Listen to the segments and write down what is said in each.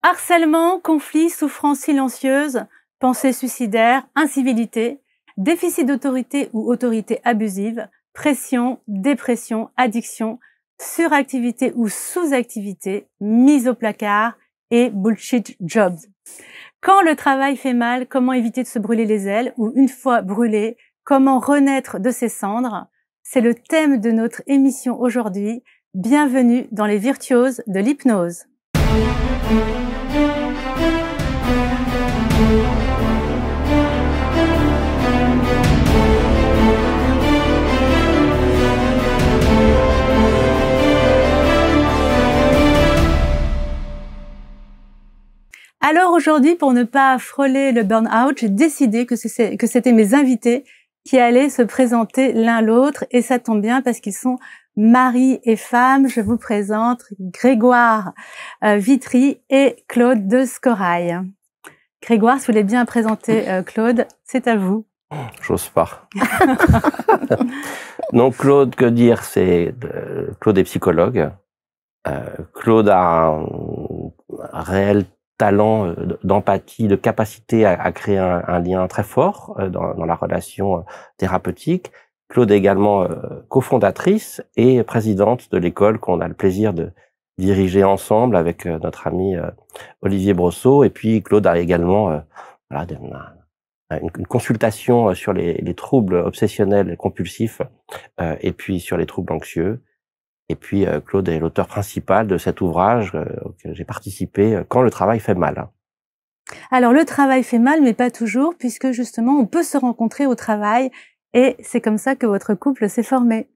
Harcèlement, conflits, souffrances silencieuses, pensées suicidaires, incivilités, déficit d'autorité ou autorité abusive, pression, dépression, addiction, suractivité ou sous-activité, mise au placard et bullshit jobs. Quand le travail fait mal, comment éviter de se brûler les ailes ou une fois brûlé, comment renaître de ses cendres? C'est le thème de notre émission aujourd'hui. Bienvenue dans les virtuoses de l'hypnose. Alors aujourd'hui, pour ne pas frôler le burn-out, j'ai décidé que c'était mes invités qui allaient se présenter l'un l'autre. Et ça tombe bien parce qu'ils sont mari et femme. Je vous présente Grégoire Vitry et Claude de Scorail. Grégoire, si vous voulez bien présenter Claude, c'est à vous. J'ose pas. Non, Claude, que dire, Claude est psychologue. Claude a un réel talent d'empathie, de capacité à créer un lien très fort dans la relation thérapeutique. Claude est également cofondatrice et présidente de l'école qu'on a le plaisir de diriger ensemble avec notre ami Olivier Brosseau. Et puis Claude a également une consultation sur les troubles obsessionnels et compulsifs et puis sur les troubles anxieux. Et puis, Claude est l'auteur principal de cet ouvrage auquel j'ai participé, Quand le travail fait mal. Alors, le travail fait mal, mais pas toujours, puisque justement, on peut se rencontrer au travail, et c'est comme ça que votre couple s'est formé.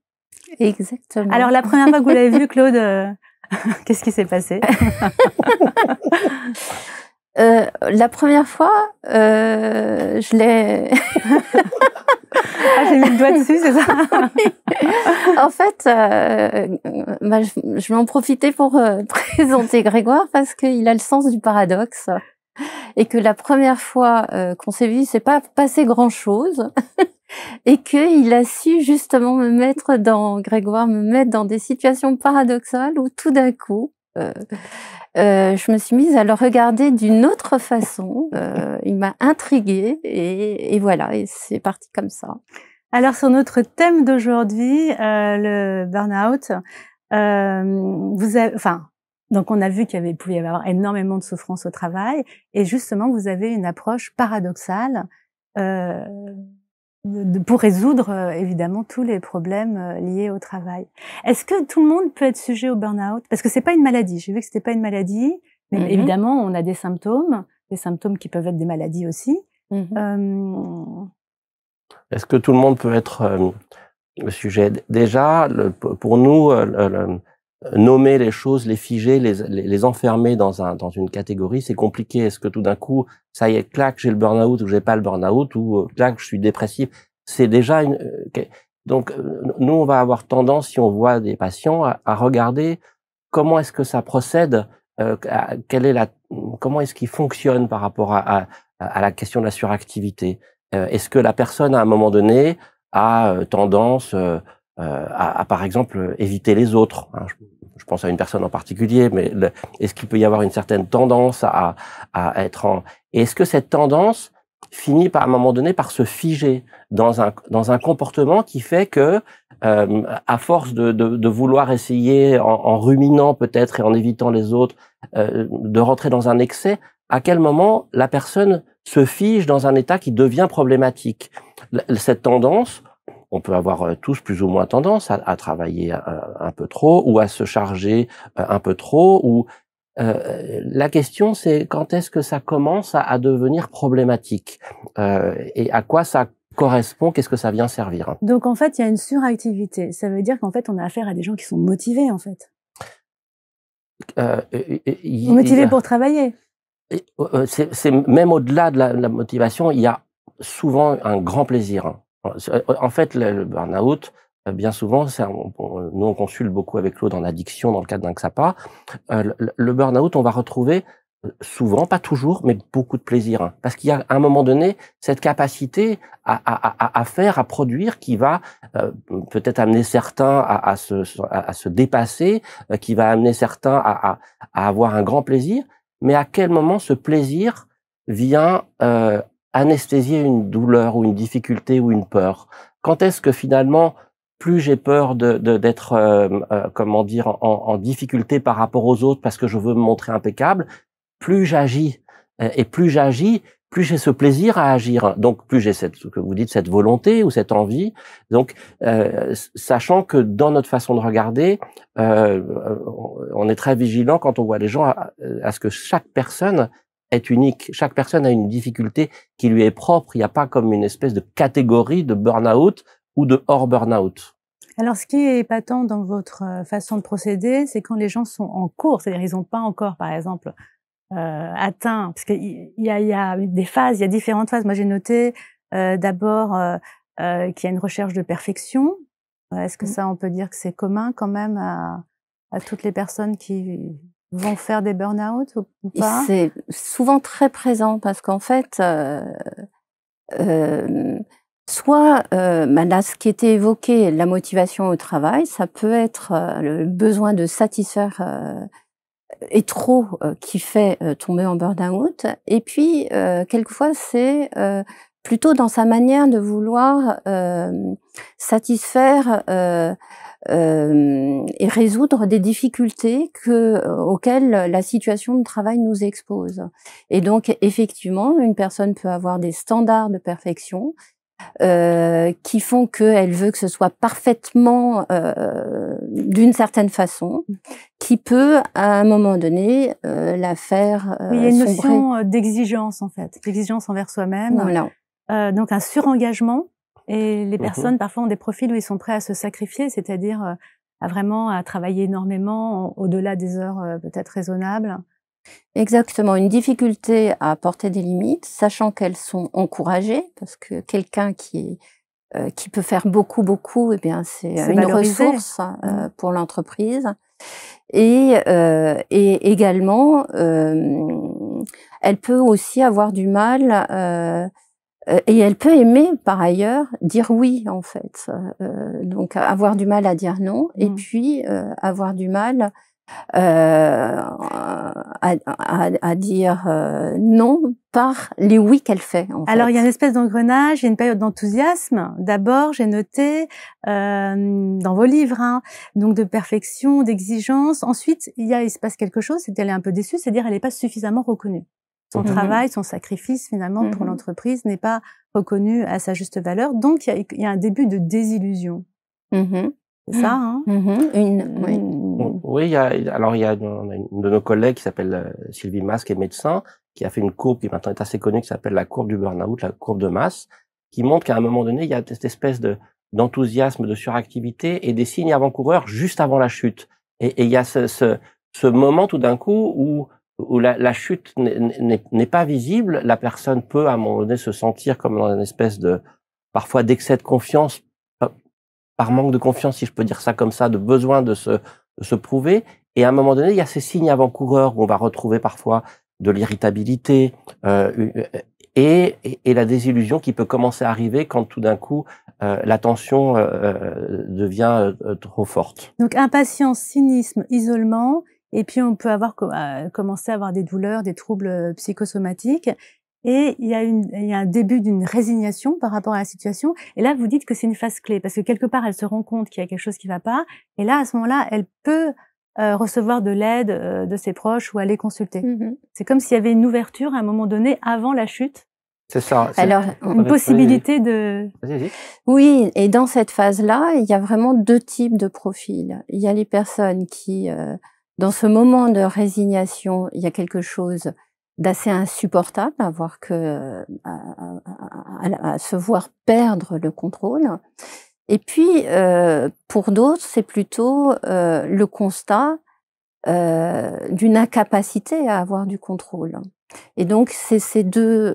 Exactement. Alors, la première fois que vous l'avez vu, Claude, qu'est-ce qui s'est passé? La première fois, je l'ai... Ah, j'ai mis le doigt dessus, c'est ça? En fait, je vais en profiter pour présenter Grégoire parce qu'il a le sens du paradoxe et que la première fois qu'on s'est vu, il s'est pas passé grand-chose et qu'il a su justement Grégoire me mettre dans des situations paradoxales où tout d'un coup, je me suis mise à le regarder d'une autre façon. Il m'a intriguée et voilà, et c'est parti comme ça. Alors, sur notre thème d'aujourd'hui, le burn-out, donc on a vu qu'il pouvait y avoir énormément de souffrance au travail, et justement, vous avez une approche paradoxale pour résoudre évidemment tous les problèmes liés au travail. Est-ce que tout le monde peut être sujet au burn-out? Parce que c'est pas une maladie. J'ai vu que c'était pas une maladie, mais évidemment, on a des symptômes qui peuvent être des maladies aussi. Est-ce que tout le monde peut être le sujet? Déjà, pour nous, nommer les choses, les figer, les enfermer dans une catégorie, c'est compliqué. Est-ce que tout d'un coup, ça y est, clac, j'ai le burn-out ou j'ai pas le burn-out, ou clac, je suis dépressif? C'est déjà donc, nous, on va avoir tendance, si on voit des patients, à regarder comment est-ce que ça procède, comment est-ce qu'il fonctionne par rapport à la question de la suractivité. Est-ce que la personne, à un moment donné, a tendance à, par exemple, éviter les autres? Je pense à une personne en particulier, mais est-ce qu'il peut y avoir une certaine tendance à être en... Et est-ce que cette tendance finit à un moment donné par se figer dans un comportement qui fait que, à force de vouloir essayer, en ruminant peut-être et en évitant les autres, de rentrer dans un excès, à quel moment la personne se fige dans un état qui devient problématique? Cette tendance, on peut avoir tous plus ou moins tendance à travailler un peu trop ou à se charger un peu trop. Ou la question, c'est quand est-ce que ça commence à devenir problématique et à quoi ça correspond, qu'est-ce que ça vient servir? Donc en fait, il y a une suractivité. Ça veut dire qu'en fait, on a affaire à des gens qui sont motivés, en fait. Motivés pour travailler. C'est même au-delà de la motivation, il y a souvent un grand plaisir. En fait, le burn-out, bien souvent, nous on consulte beaucoup avec Claude en addiction dans le cadre d'un XAPA. Le burn-out, on va retrouver souvent, pas toujours, mais beaucoup de plaisir. Parce qu'il y a à un moment donné cette capacité à faire, à produire, qui va peut-être amener certains à se dépasser, qui va amener certains à avoir un grand plaisir. mais à quel moment ce plaisir vient anesthésier une douleur ou une difficulté ou une peur? Quand est-ce que finalement, plus j'ai peur d'être, comment dire, en difficulté par rapport aux autres parce que je veux me montrer impeccable, plus j'agis. Et plus j'agis, plus j'ai ce plaisir à agir. Donc, plus j'ai ce que vous dites, cette volonté ou cette envie. Donc, sachant que dans notre façon de regarder, on est très vigilant quand on voit les gens à ce que chaque personne est unique. Chaque personne a une difficulté qui lui est propre. Il n'y a pas comme une espèce de catégorie de burn-out ou de hors burn-out. Alors, ce qui est épatant dans votre façon de procéder, c'est quand les gens sont en cours, c'est-à-dire ils n'ont pas encore, par exemple, atteint, parce qu'il y a des phases, il y a différentes phases. Moi, j'ai noté d'abord qu'il y a une recherche de perfection. Est-ce que ça, on peut dire que c'est commun quand même à toutes les personnes qui vont faire des burn-out ou pas? C'est souvent très présent parce qu'en fait, soit là, ce qui était évoqué, la motivation au travail, ça peut être le besoin de satisfaire et trop qui fait tomber en burn-out. Et puis, quelquefois, c'est plutôt dans sa manière de vouloir satisfaire et résoudre des difficultés auxquelles la situation de travail nous expose. Et donc, effectivement, une personne peut avoir des standards de perfection qui font qu'elle veut que ce soit parfaitement d'une certaine façon, qui peut, à un moment donné, la faire oui, il y a une sombrer. notion d'exigence, en fait, d'exigence envers soi-même. Voilà. Donc, un surengagement. Et les personnes, parfois, ont des profils où ils sont prêts à se sacrifier, c'est-à-dire à travailler énormément, au-delà des heures peut-être raisonnables. Exactement, une difficulté à porter des limites, sachant qu'elles sont encouragées, parce que quelqu'un qui peut faire beaucoup, eh bien c'est une ressource pour l'entreprise. Et également, elle peut aussi avoir du mal, et elle peut aimer par ailleurs dire oui en fait. Donc avoir du mal à dire non, et puis avoir du mal à dire non par les oui qu'elle fait. Alors, il y a une espèce d'engrenage, il y a une période d'enthousiasme. D'abord, j'ai noté dans vos livres, donc de perfection, d'exigence. Ensuite, il se passe quelque chose, c'est qu'elle est un peu déçue, c'est-à-dire elle n'est pas suffisamment reconnue. Son travail, son sacrifice, finalement, pour l'entreprise n'est pas reconnu à sa juste valeur. Donc, il y a un début de désillusion. C'est ça, hein? Oui, il y a une de nos collègues qui s'appelle Sylvie Mas, qui est médecin, qui a fait une courbe qui maintenant est assez connue, qui s'appelle la courbe du burn-out, la courbe de Mas, qui montre qu'à un moment donné, il y a cette espèce d'enthousiasme, de suractivité et des signes avant-coureurs juste avant la chute. Et il y a ce moment tout d'un coup où la chute n'est pas visible. La personne peut à un moment donné se sentir comme dans une espèce parfois d'excès de confiance, par manque de confiance, si je peux dire ça comme ça, de besoin de se prouver. Et à un moment donné, il y a ces signes avant-coureurs où on va retrouver parfois de l'irritabilité et la désillusion qui peut commencer à arriver quand tout d'un coup la tension devient trop forte. Donc impatience, cynisme, isolement, et puis on peut commencer à avoir des douleurs, des troubles psychosomatiques. Et il y a un début d'une résignation par rapport à la situation. Et là, vous dites que c'est une phase clé, parce que quelque part, elle se rend compte qu'il y a quelque chose qui va pas. Et là, à ce moment-là, elle peut recevoir de l'aide de ses proches ou aller consulter. C'est comme s'il y avait une ouverture à un moment donné avant la chute. C'est ça. Alors, une possibilité de... Oui, et dans cette phase-là, il y a vraiment deux types de profils. Il y a les personnes qui, dans ce moment de résignation, il y a quelque chose d'assez insupportable à se voir perdre le contrôle. Et puis, pour d'autres, c'est plutôt le constat d'une incapacité à avoir du contrôle. Et donc, c'est ces deux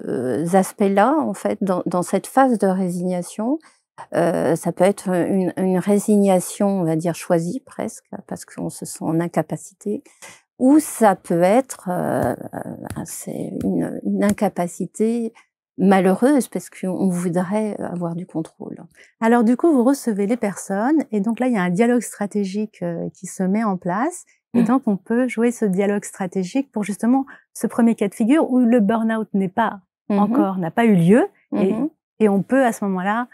aspects-là, en fait, dans cette phase de résignation. Ça peut être une résignation, on va dire, choisie presque, parce qu'on se sent en incapacité. Ou ça peut être c'est une incapacité malheureuse parce qu'on voudrait avoir du contrôle. Alors du coup, vous recevez les personnes et donc là, il y a un dialogue stratégique qui se met en place Et donc, on peut jouer ce dialogue stratégique pour justement ce premier cas de figure où le burn-out n'est pas n'a pas eu lieu. Et on peut à ce moment-là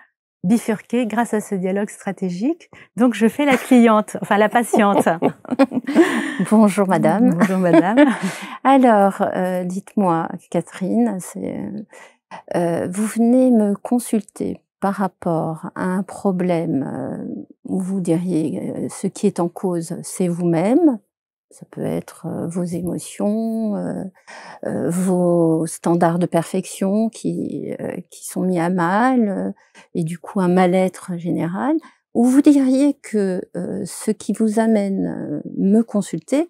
bifurquer grâce à ce dialogue stratégique. Donc, je fais la cliente, enfin la patiente. Bonjour madame. Bonjour madame. Alors, dites-moi Catherine, vous venez me consulter par rapport à un problème où vous diriez ce qui est en cause, c'est vous-même. Ça peut être vos émotions, vos standards de perfection qui sont mis à mal, et du coup un mal-être général. Ou vous diriez que ce qui vous amène me consulter,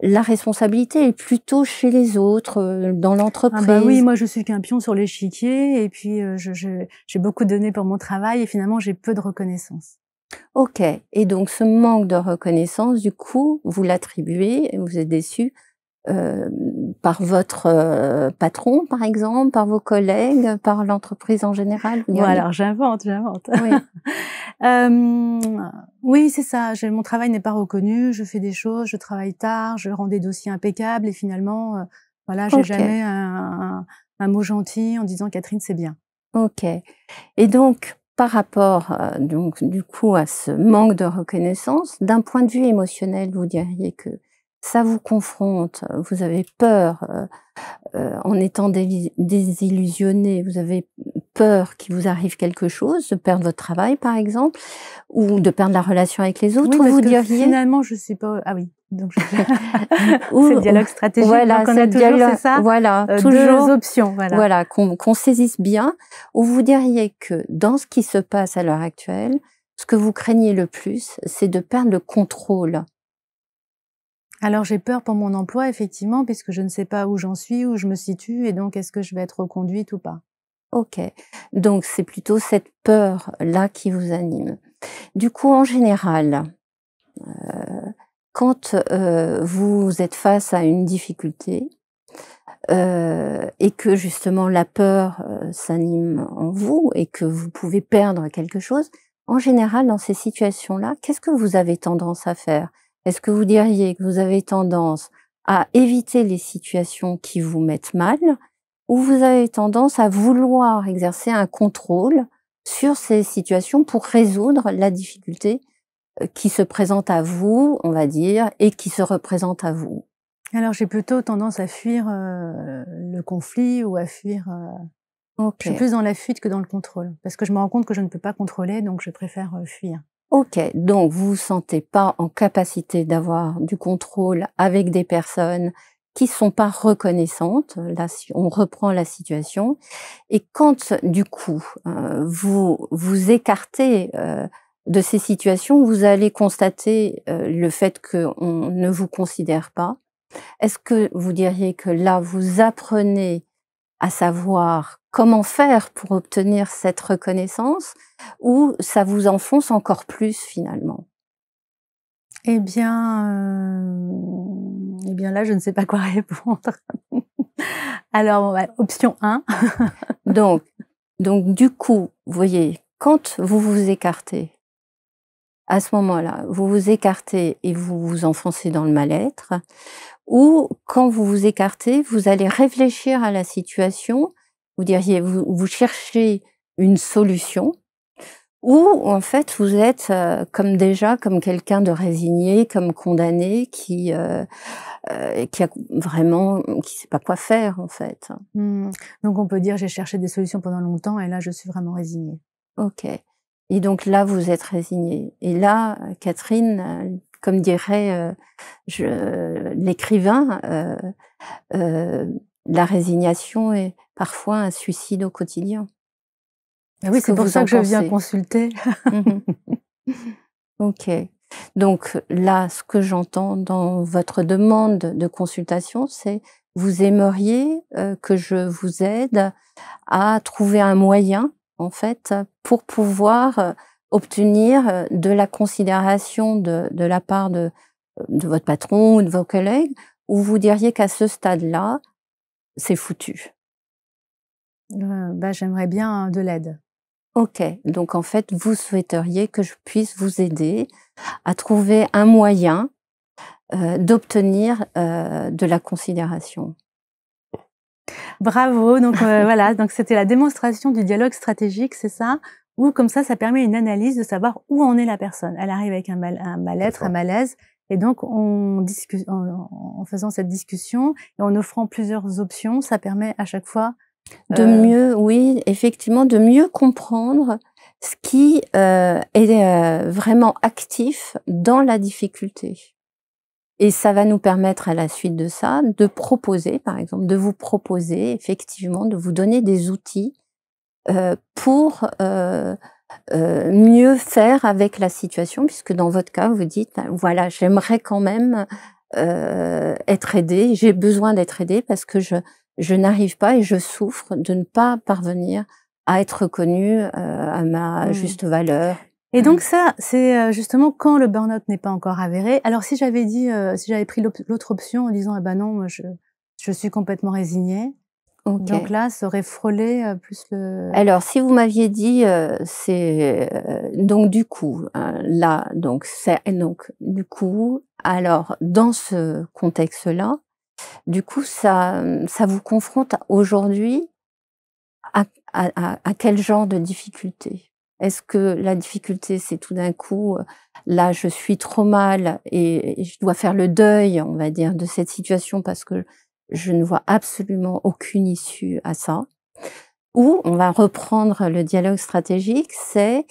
la responsabilité est plutôt chez les autres, dans l'entreprise. Ah bah oui, moi je suis qu'un pion sur l'échiquier et puis j'ai beaucoup donné pour mon travail et finalement j'ai peu de reconnaissance. Ok, et donc ce manque de reconnaissance, du coup, vous l'attribuez, vous êtes déçu par votre patron, par exemple, par vos collègues, par l'entreprise en général. Bon, alors j'invente. Oui, oui, c'est ça. Mon travail n'est pas reconnu. Je fais des choses, je travaille tard, je rends des dossiers impeccables et finalement, voilà, j'ai jamais un mot gentil en disant Catherine, c'est bien. Ok. Et donc, par rapport, donc, du coup, à ce manque de reconnaissance, d'un point de vue émotionnel, vous diriez que ça vous confronte, vous avez peur, en étant désillusionné, vous avez peur qu'il vous arrive quelque chose, de perdre votre travail, par exemple, ou de perdre la relation avec les autres, oui, ou parce vous que diriez... finalement, je suis pas... Ah oui, donc c'est le dialogue stratégique, voilà, donc on a toujours, c'est ça, voilà, toujours, deux options. Voilà, qu'on saisisse bien, où vous diriez que dans ce qui se passe à l'heure actuelle, ce que vous craignez le plus, c'est de perdre le contrôle. Alors j'ai peur pour mon emploi, effectivement, puisque je ne sais pas où j'en suis, où je me situe, et donc est-ce que je vais être reconduite ou pas. Ok, donc c'est plutôt cette peur-là qui vous anime. Du coup, en général, quand vous êtes face à une difficulté et que justement la peur s'anime en vous et que vous pouvez perdre quelque chose, en général, dans ces situations-là, qu'est-ce que vous avez tendance à faire? Est-ce que vous diriez que vous avez tendance à éviter les situations qui vous mettent mal, ou vous avez tendance à vouloir exercer un contrôle sur ces situations pour résoudre la difficulté qui se présente à vous, on va dire, et qui se représente à vous? Alors j'ai plutôt tendance à fuir le conflit ou à fuir... Je suis plus dans la fuite que dans le contrôle, parce que je me rends compte que je ne peux pas contrôler, donc je préfère fuir. Ok, donc vous vous sentez pas en capacité d'avoir du contrôle avec des personnes qui sont pas reconnaissantes. Là, si on reprend la situation, et quand du coup vous vous écartez de ces situations, vous allez constater le fait qu'on ne vous considère pas. Est-ce que vous diriez que là, vous apprenez à savoir comment faire pour obtenir cette reconnaissance, ou ça vous enfonce encore plus finalement? Eh bien là, je ne sais pas quoi répondre. Alors, option 1. Donc du coup, vous voyez, quand vous vous écartez, à ce moment-là, vous vous écartez et vous vous enfoncez dans le mal-être, ou quand vous vous écartez, vous allez réfléchir à la situation, vous diriez, vous cherchez une solution, ou en fait vous êtes comme quelqu'un de résigné, comme condamné, qui a vraiment, qui sait pas quoi faire en fait. Donc on peut dire j'ai cherché des solutions pendant longtemps et là je suis vraiment résignée. Ok. Et donc là vous êtes résignée. Et là, Catherine, comme dirait l'écrivain, la résignation est parfois un suicide au quotidien. Ah oui, c'est pour ça que je viens consulter. Ok. Donc là, ce que j'entends dans votre demande de consultation, c'est vous aimeriez que je vous aide à trouver un moyen, en fait, pour pouvoir obtenir de la considération de la part de votre patron ou de vos collègues, ou vous diriez qu'à ce stade-là, c'est foutu? J'aimerais bien de l'aide. Ok, donc en fait, vous souhaiteriez que je puisse vous aider à trouver un moyen d'obtenir de la considération. Bravo. Donc voilà, donc c'était la démonstration du dialogue stratégique, c'est ça? Où comme ça permet une analyse de savoir où en est la personne. Elle arrive avec un mal-être, un malaise, et donc en faisant cette discussion et en offrant plusieurs options, ça permet à chaque fois de mieux, oui, effectivement, de mieux comprendre ce qui est vraiment actif dans la difficulté. Et ça va nous permettre à la suite de ça de proposer, par exemple, de vous proposer effectivement, de vous donner des outils pour mieux faire avec la situation, puisque dans votre cas, vous dites, voilà, j'aimerais quand même être aidée, j'ai besoin d'être aidée parce que je n'arrive pas et je souffre de ne pas parvenir à être reconnue à ma juste valeur. Et donc ça, c'est justement quand le burn-out n'est pas encore avéré. Alors si j'avais dit, si j'avais pris l'autre option en disant, ah ben non, moi je suis complètement résignée. Okay. Donc là, ça aurait frôlé plus le... Alors, si vous m'aviez dit, c'est donc du coup, là, donc du coup, alors dans ce contexte-là, du coup, ça vous confronte aujourd'hui à quel genre de difficulté? Est-ce que la difficulté, c'est tout d'un coup, là, je suis trop mal et je dois faire le deuil, on va dire, de cette situation parce que je ne vois absolument aucune issue à ça. Ou on va reprendre le dialogue stratégique, c'est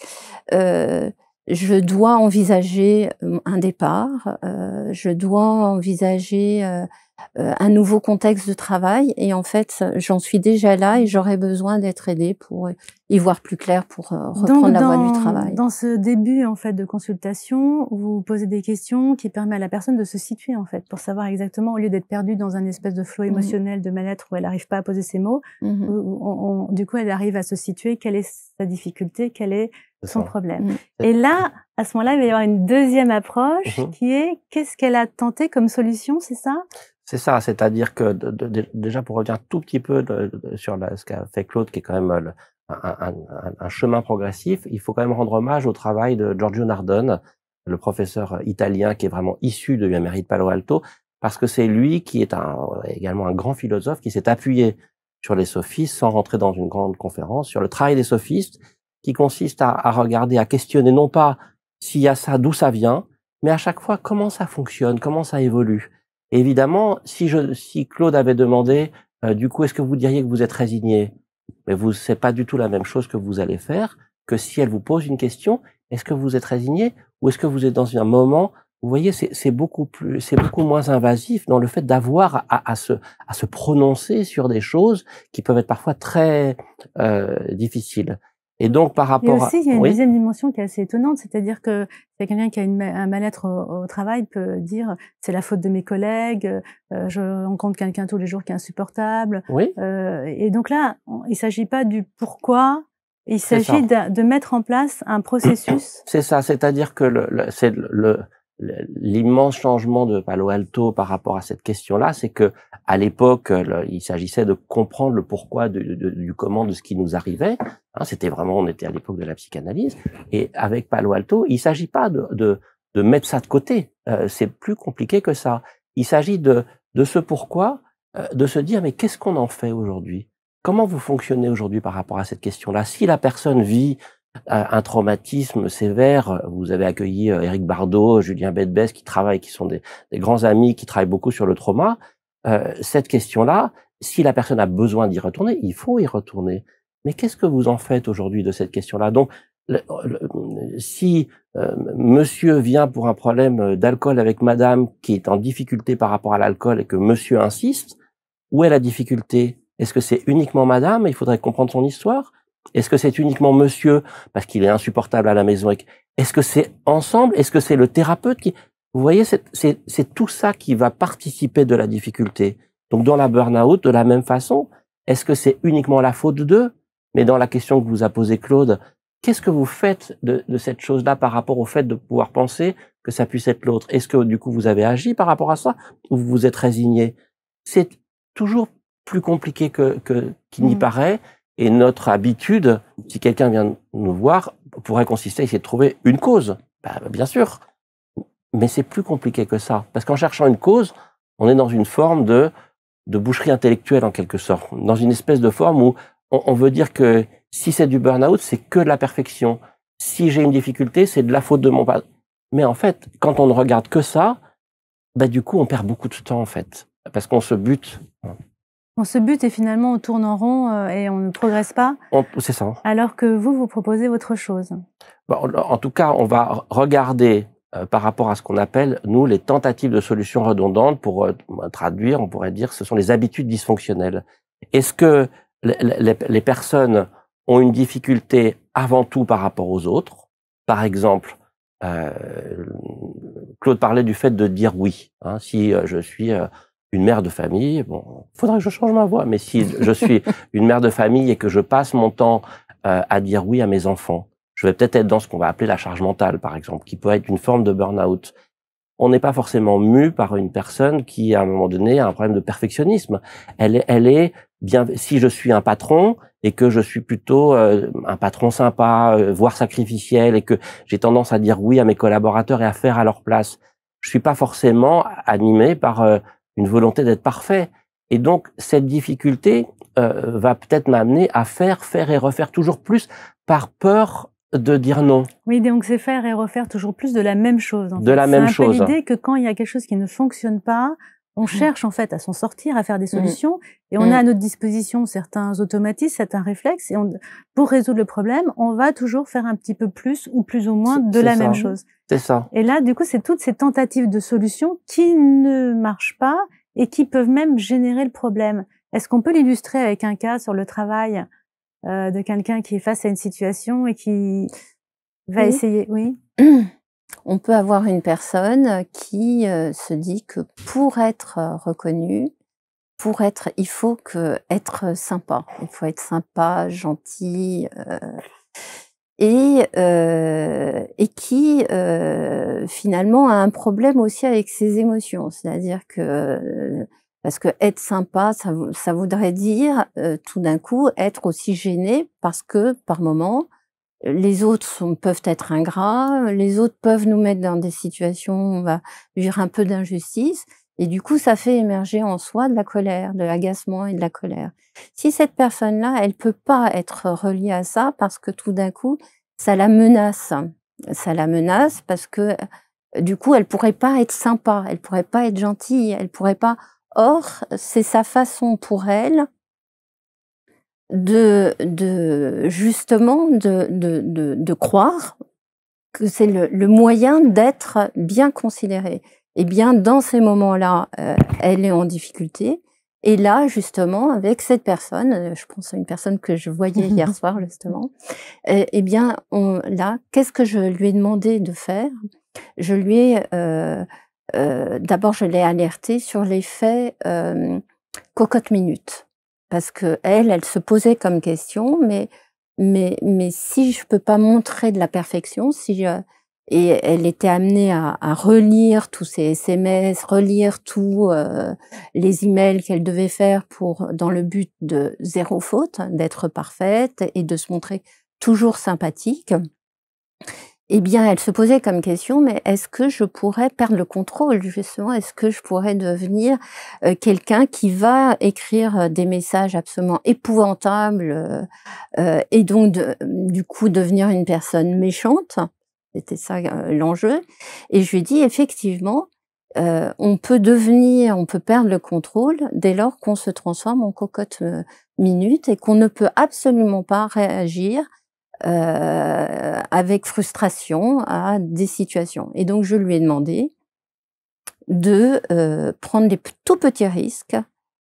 je dois envisager un départ, je dois envisager un nouveau contexte de travail et en fait, j'en suis déjà là et j'aurais besoin d'être aidée pour y voir plus clair, pour reprendre la voie du travail. Dans ce début en fait de consultation, vous posez des questions qui permettent à la personne de se situer en fait, pour savoir exactement, au lieu d'être perdue dans un espèce de flot émotionnel de mal-être où elle n'arrive pas à poser ses mots, du coup elle arrive à se situer, quelle est sa difficulté, quel est son problème. Et là, à ce moment-là, il va y avoir une deuxième approche qui est, qu'est-ce qu'elle a tenté comme solution, c'est ça? C'est ça, c'est-à-dire que déjà pour revenir un tout petit peu sur ce qu'a fait Claude, qui est quand même un chemin progressif, il faut quand même rendre hommage au travail de Giorgio Nardone, le professeur italien qui est vraiment issu de l'Université de Palo Alto, parce que c'est lui qui est également un grand philosophe qui s'est appuyé sur les sophistes, sans rentrer dans une grande conférence, sur le travail des sophistes, qui consiste à regarder, à questionner non pas s'il y a ça, d'où ça vient, mais à chaque fois comment ça fonctionne, comment ça évolue. Et évidemment, si Claude avait demandé, du coup, est-ce que vous diriez que vous êtes résigné? Mais c'est pas du tout la même chose que vous allez faire que si elle vous pose une question, est-ce que vous êtes résigné ou est-ce que vous êtes dans un moment, vous voyez, c'est beaucoup moins invasif dans le fait d'avoir à se prononcer sur des choses qui peuvent être parfois très difficiles. Et donc, par rapport et aussi, il y a une deuxième dimension qui est assez étonnante, c'est-à-dire que quelqu'un qui a un mal-être au travail peut dire c'est la faute de mes collègues, je rencontre quelqu'un tous les jours qui est insupportable. Oui. Et donc là, il s'agit pas du pourquoi, il s'agit de mettre en place un processus. C'est ça, c'est-à-dire que l'immense changement de Palo Alto par rapport à cette question-là, c'est que à l'époque, il s'agissait de comprendre le pourquoi du comment de ce qui nous arrivait. C'était vraiment, on était à l'époque de la psychanalyse. Et avec Palo Alto, il s'agit pas de mettre ça de côté. C'est plus compliqué que ça. Il s'agit de ce pourquoi, de se dire mais qu'est-ce qu'on en fait aujourd'hui? Comment vous fonctionnez aujourd'hui par rapport à cette question-là? Si la personne vit un traumatisme sévère, vous avez accueilli Éric Bardot, Julien Bedbès, qui sont des grands amis, qui travaillent beaucoup sur le trauma. Cette question-là, si la personne a besoin d'y retourner, il faut y retourner. Mais qu'est-ce que vous en faites aujourd'hui de cette question-là? Donc, si monsieur vient pour un problème d'alcool avec madame qui est en difficulté par rapport à l'alcool et que monsieur insiste, où est la difficulté? Est-ce que c'est uniquement madame? Il faudrait comprendre son histoire. Est-ce que c'est uniquement monsieur parce qu'il est insupportable à la maison? Est-ce que c'est ensemble? Est-ce que c'est le thérapeute qui... Vous voyez, c'est tout ça qui va participer de la difficulté. Donc, dans la burn-out, de la même façon, est-ce que c'est uniquement la faute d'eux? Mais dans la question que vous a posée Claude, qu'est-ce que vous faites de cette chose-là par rapport au fait de pouvoir penser que ça puisse être l'autre? Est-ce que, du coup, vous avez agi par rapport à ça ou vous vous êtes résigné? C'est toujours plus compliqué qu'il n'y paraît. Et notre habitude, si quelqu'un vient nous voir, pourrait consister à essayer de trouver une cause. Bien sûr. Mais c'est plus compliqué que ça. Parce qu'en cherchant une cause, on est dans une forme de boucherie intellectuelle en quelque sorte. Dans une espèce de forme où on veut dire que si c'est du burn-out, c'est que de la perfection. Si j'ai une difficulté, c'est de la faute de mon patron. Mais en fait, quand on ne regarde que ça, bah, du coup, on perd beaucoup de temps en fait. Parce qu'on se bute. On se bute et finalement on tourne en rond et on ne progresse pas. C'est ça. Alors que vous proposez autre chose. Bon, en tout cas, on va regarder par rapport à ce qu'on appelle, nous, les tentatives de solutions redondantes. Pour traduire, on pourrait dire, ce sont les habitudes dysfonctionnelles. Est-ce que les personnes ont une difficulté avant tout par rapport aux autres? Par exemple, Claude parlait du fait de dire oui. Hein, si je suis une mère de famille, bon, faudrait que je change ma voix, mais si je suis une mère de famille et que je passe mon temps à dire oui à mes enfants, je vais peut-être être dans ce qu'on va appeler la charge mentale, par exemple, qui peut être une forme de burn-out. On n'est pas forcément mu par une personne qui, à un moment donné, a un problème de perfectionnisme. Elle est bien. Si je suis un patron et que je suis plutôt un patron sympa, voire sacrificiel, et que j'ai tendance à dire oui à mes collaborateurs et à faire à leur place, je suis pas forcément animé par une volonté d'être parfait. Et donc cette difficulté va peut-être m'amener à faire et refaire toujours plus par peur de dire non. Oui, donc c'est faire et refaire toujours plus de la même chose. De la même chose. C'est un peu l'idée que quand il y a quelque chose qui ne fonctionne pas, on cherche en fait à s'en sortir, à faire des solutions, et on a à notre disposition certains automatismes, certains réflexes, et pour résoudre le problème, on va toujours faire un petit peu plus ou plus ou moins de la même chose. C'est ça. Et là, du coup, c'est toutes ces tentatives de solutions qui ne marchent pas et qui peuvent même générer le problème. Est-ce qu'on peut l'illustrer avec un cas sur le travail de quelqu'un qui est face à une situation et qui va essayer, oui. On peut avoir une personne qui se dit que pour être reconnue, il faut être sympa. Il faut être sympa, gentil, et qui finalement a un problème aussi avec ses émotions. C'est-à-dire que parce que être sympa, ça voudrait dire tout d'un coup être aussi gêné parce que par moment les autres peuvent être ingrats, les autres peuvent nous mettre dans des situations où on va vivre un peu d'injustice, et du coup, ça fait émerger en soi de la colère, de l'agacement et de la colère. Si cette personne-là, elle peut pas être reliée à ça parce que tout d'un coup, ça la menace. Ça la menace parce que du coup, elle pourrait pas être sympa, elle pourrait pas être gentille, elle pourrait pas. Or, c'est sa façon pour elle justement de croire que c'est le moyen d'être bien considérée. Et bien dans ces moments-là, elle est en difficulté. Et là, justement, avec cette personne, je pense à une personne que je voyais hier soir justement, eh bien là, qu'est-ce que je lui ai demandé de faire? Je lui ai d'abord je l'ai alertée sur l'effet cocotte minute. Parce que elle se posait comme question, mais si je peux pas montrer de la perfection, et elle était amenée à relire tous ses SMS, relire tous les emails qu'elle devait faire dans le but de zéro faute, d'être parfaite et de se montrer toujours sympathique. Eh bien, elle se posait comme question, mais est-ce que je pourrais perdre le contrôle, justement? Est-ce que je pourrais devenir quelqu'un qui va écrire des messages absolument épouvantables et donc, du coup, devenir une personne méchante? C'était ça l'enjeu. Et je lui ai dit, effectivement, on peut perdre le contrôle dès lors qu'on se transforme en cocotte minute et qu'on ne peut absolument pas réagir avec frustration à des situations. Et donc je lui ai demandé de prendre des tout petits risques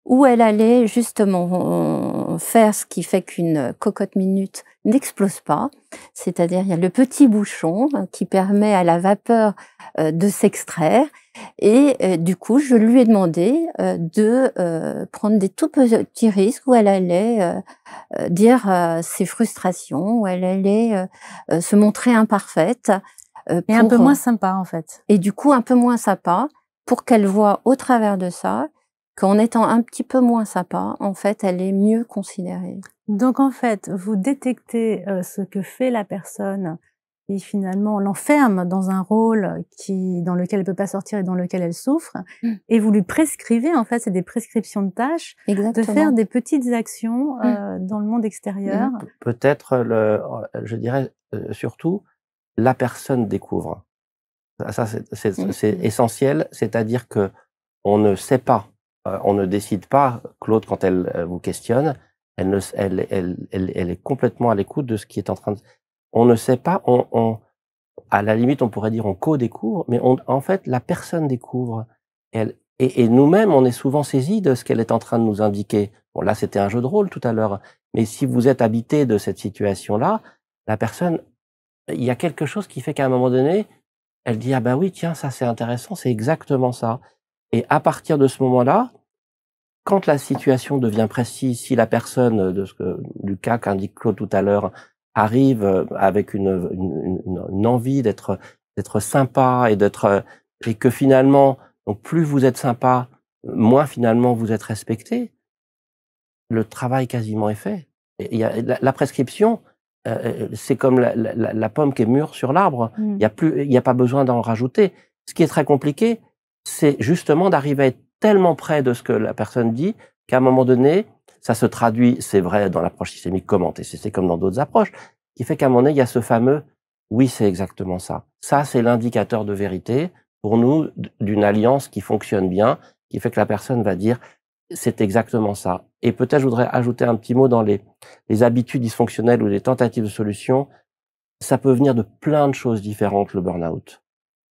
où elle allait justement faire ce qui fait qu'une cocotte minute n'explose pas, c'est-à-dire il y a le petit bouchon qui permet à la vapeur de s'extraire, et du coup je lui ai demandé de prendre des tout petits risques où elle allait dire ses frustrations, où elle allait se montrer imparfaite. Et un peu moins sympa en fait. Et du coup un peu moins sympa, pour qu'elle voit au travers de ça qu'en étant un petit peu moins sympa, en fait, elle est mieux considérée. Donc en fait, vous détectez ce que fait la personne qui finalement l'enferme dans un rôle dans lequel elle peut pas sortir et dans lequel elle souffre. Et vous lui prescrivez, en fait, c'est des prescriptions de tâches, de faire des petites actions dans le monde extérieur. Peut-être, je dirais surtout, la personne découvre. Ça, c'est essentiel, c'est-à-dire que on ne sait pas, on ne décide pas. Claude, quand elle vous questionne, elle est complètement à l'écoute de ce qui est en train de... On ne sait pas, à la limite, on pourrait dire on co-découvre, mais en fait, la personne découvre. Et nous-mêmes, on est souvent saisis de ce qu'elle est en train de nous indiquer. Bon, là, c'était un jeu de rôle tout à l'heure, mais si vous êtes habité de cette situation-là, la personne, il y a quelque chose qui fait qu'à un moment donné, elle dit « Ah ben oui, tiens, ça c'est intéressant, c'est exactement ça ». Et à partir de ce moment-là, quand la situation devient précise, si la personne, du cas qu'indique Claude tout à l'heure, arrive avec une envie d'être sympa et que finalement, donc plus vous êtes sympa, moins finalement vous êtes respecté, le travail quasiment est fait. Et il y a la prescription, c'est comme la pomme qui est mûre sur l'arbre. Il y a pas besoin d'en rajouter. Ce qui est très compliqué, c'est justement d'arriver à être tellement près de ce que la personne dit qu'à un moment donné, ça se traduit, c'est vrai dans l'approche systémique comme en TCC, comme dans d'autres approches, qui fait qu'à un moment donné, il y a ce fameux « oui, c'est exactement ça ». Ça, c'est l'indicateur de vérité pour nous d'une alliance qui fonctionne bien, qui fait que la personne va dire « c'est exactement ça ». Et peut-être je voudrais ajouter un petit mot dans les habitudes dysfonctionnelles ou les tentatives de solution. Ça peut venir de plein de choses différentes, le burn-out.